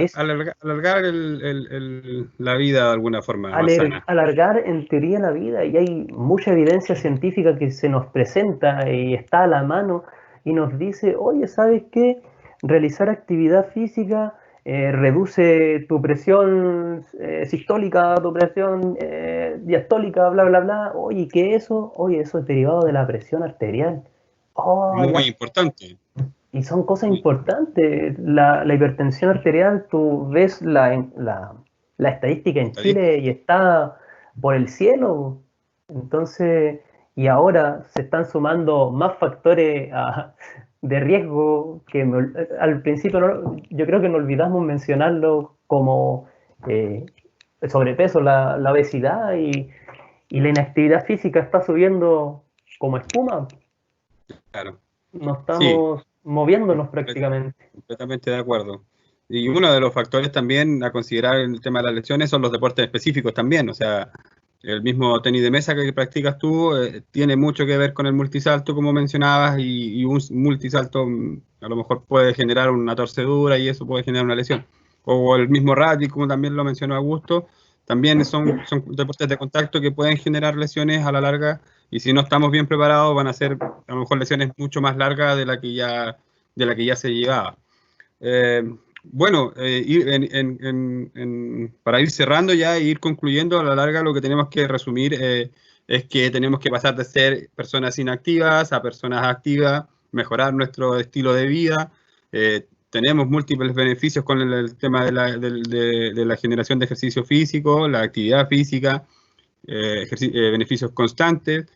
la vida de alguna forma más sana. Alargar en teoría la vida, y hay mucha evidencia científica que se nos presenta y está a la mano y nos dice, oye, ¿sabes qué? Realizar actividad física reduce tu presión sistólica, tu presión diastólica, bla, bla, bla. Oye, ¿qué es eso? Oye, eso es derivado de la presión arterial. Oh, muy importante. Y son cosas importantes. La hipertensión arterial, tú ves la estadística en Chile y está por el cielo. Entonces, y ahora se están sumando más factores de riesgo que al principio yo creo que nos olvidamos mencionarlo, como el sobrepeso, la obesidad, y la inactividad física está subiendo como espuma. Claro. No estamos moviéndonos prácticamente. Completamente de acuerdo. Y uno de los factores también a considerar en el tema de las lesiones son los deportes específicos también. O sea, el mismo tenis de mesa que practicas tú tiene mucho que ver con el multisalto, como mencionabas, y un multisalto a lo mejor puede generar una torcedura y eso puede generar una lesión. O el mismo rugby, como también lo mencionó Augusto, también son deportes de contacto que pueden generar lesiones a la larga, y si no estamos bien preparados van a ser a lo mejor lesiones mucho más largas de la que ya se llevaba. Bueno, para ir cerrando ya e ir concluyendo, a la larga lo que tenemos que resumir es que tenemos que pasar de ser personas inactivas a personas activas, mejorar nuestro estilo de vida, tenemos múltiples beneficios con el tema de la generación de ejercicio físico, la actividad física, beneficios constantes.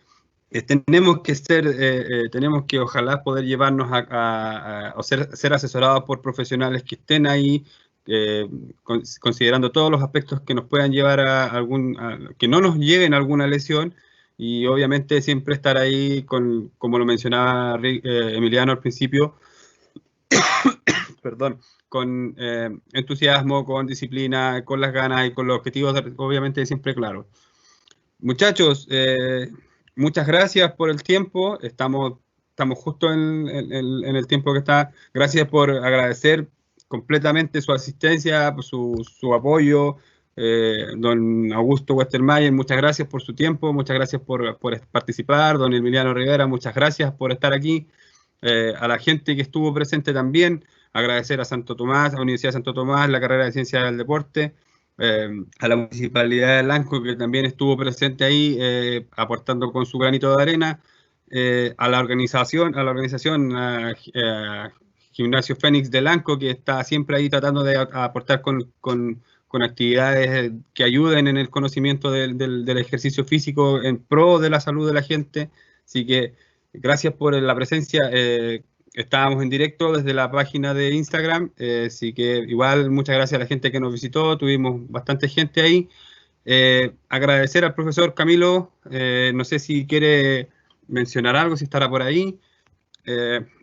Tenemos que ojalá poder llevarnos o ser asesorados por profesionales que estén ahí, considerando todos los aspectos que nos puedan llevar que no nos lleven a alguna lesión, y obviamente siempre estar ahí como lo mencionaba Emiliano al principio, perdón, con entusiasmo, con disciplina, con las ganas y con los objetivos obviamente siempre claros. Muchachos, muchas gracias por el tiempo. Estamos justo en el tiempo que está. Gracias por agradecer completamente su asistencia, su apoyo. Don Augusto Westermayer, muchas gracias por su tiempo, muchas gracias por participar. Don Emiliano Rivera, muchas gracias por estar aquí. A la gente que estuvo presente también, agradecer a Santo Tomás, a la Universidad de Santo Tomás, la carrera de Ciencias del Deporte, a la Municipalidad de Lanco, que también estuvo presente ahí, aportando con su granito de arena, a la organización Gimnasio Fénix de Lanco, que está siempre ahí tratando de aportar con actividades que ayuden en el conocimiento del ejercicio físico en pro de la salud de la gente. Así que gracias por la presencia. Estábamos en directo desde la página de Instagram, así que igual muchas gracias a la gente que nos visitó, tuvimos bastante gente ahí. Agradecer al profesor Camilo, no sé si quiere mencionar algo, si estará por ahí.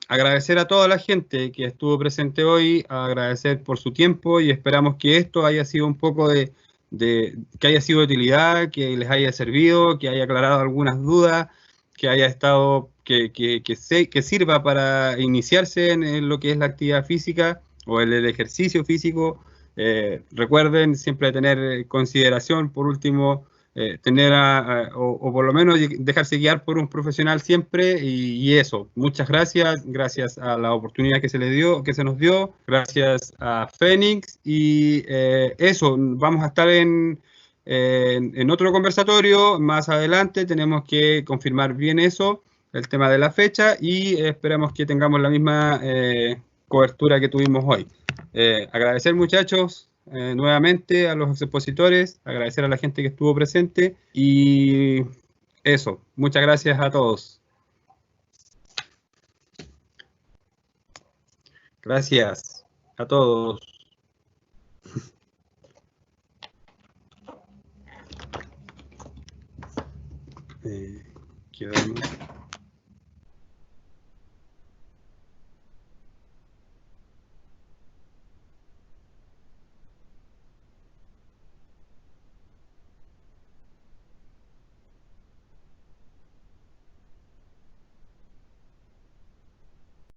Agradecer a toda la gente que estuvo presente hoy, agradecer por su tiempo, y esperamos que esto haya sido un poco que haya sido de utilidad, que les haya servido, que haya aclarado algunas dudas, que haya estado, que sirva para iniciarse en lo que es la actividad física o el ejercicio físico. Recuerden siempre tener consideración, por último, tener o por lo menos dejarse guiar por un profesional siempre, y eso. Muchas gracias a la oportunidad que se nos dio, gracias a Fénix, y eso, vamos a estar en otro conversatorio más adelante. Tenemos que confirmar bien eso, el tema de la fecha, y esperamos que tengamos la misma cobertura que tuvimos hoy. Agradecer, muchachos, nuevamente a los expositores, agradecer a la gente que estuvo presente, y eso, muchas gracias a todos. Gracias a todos. Quedamos.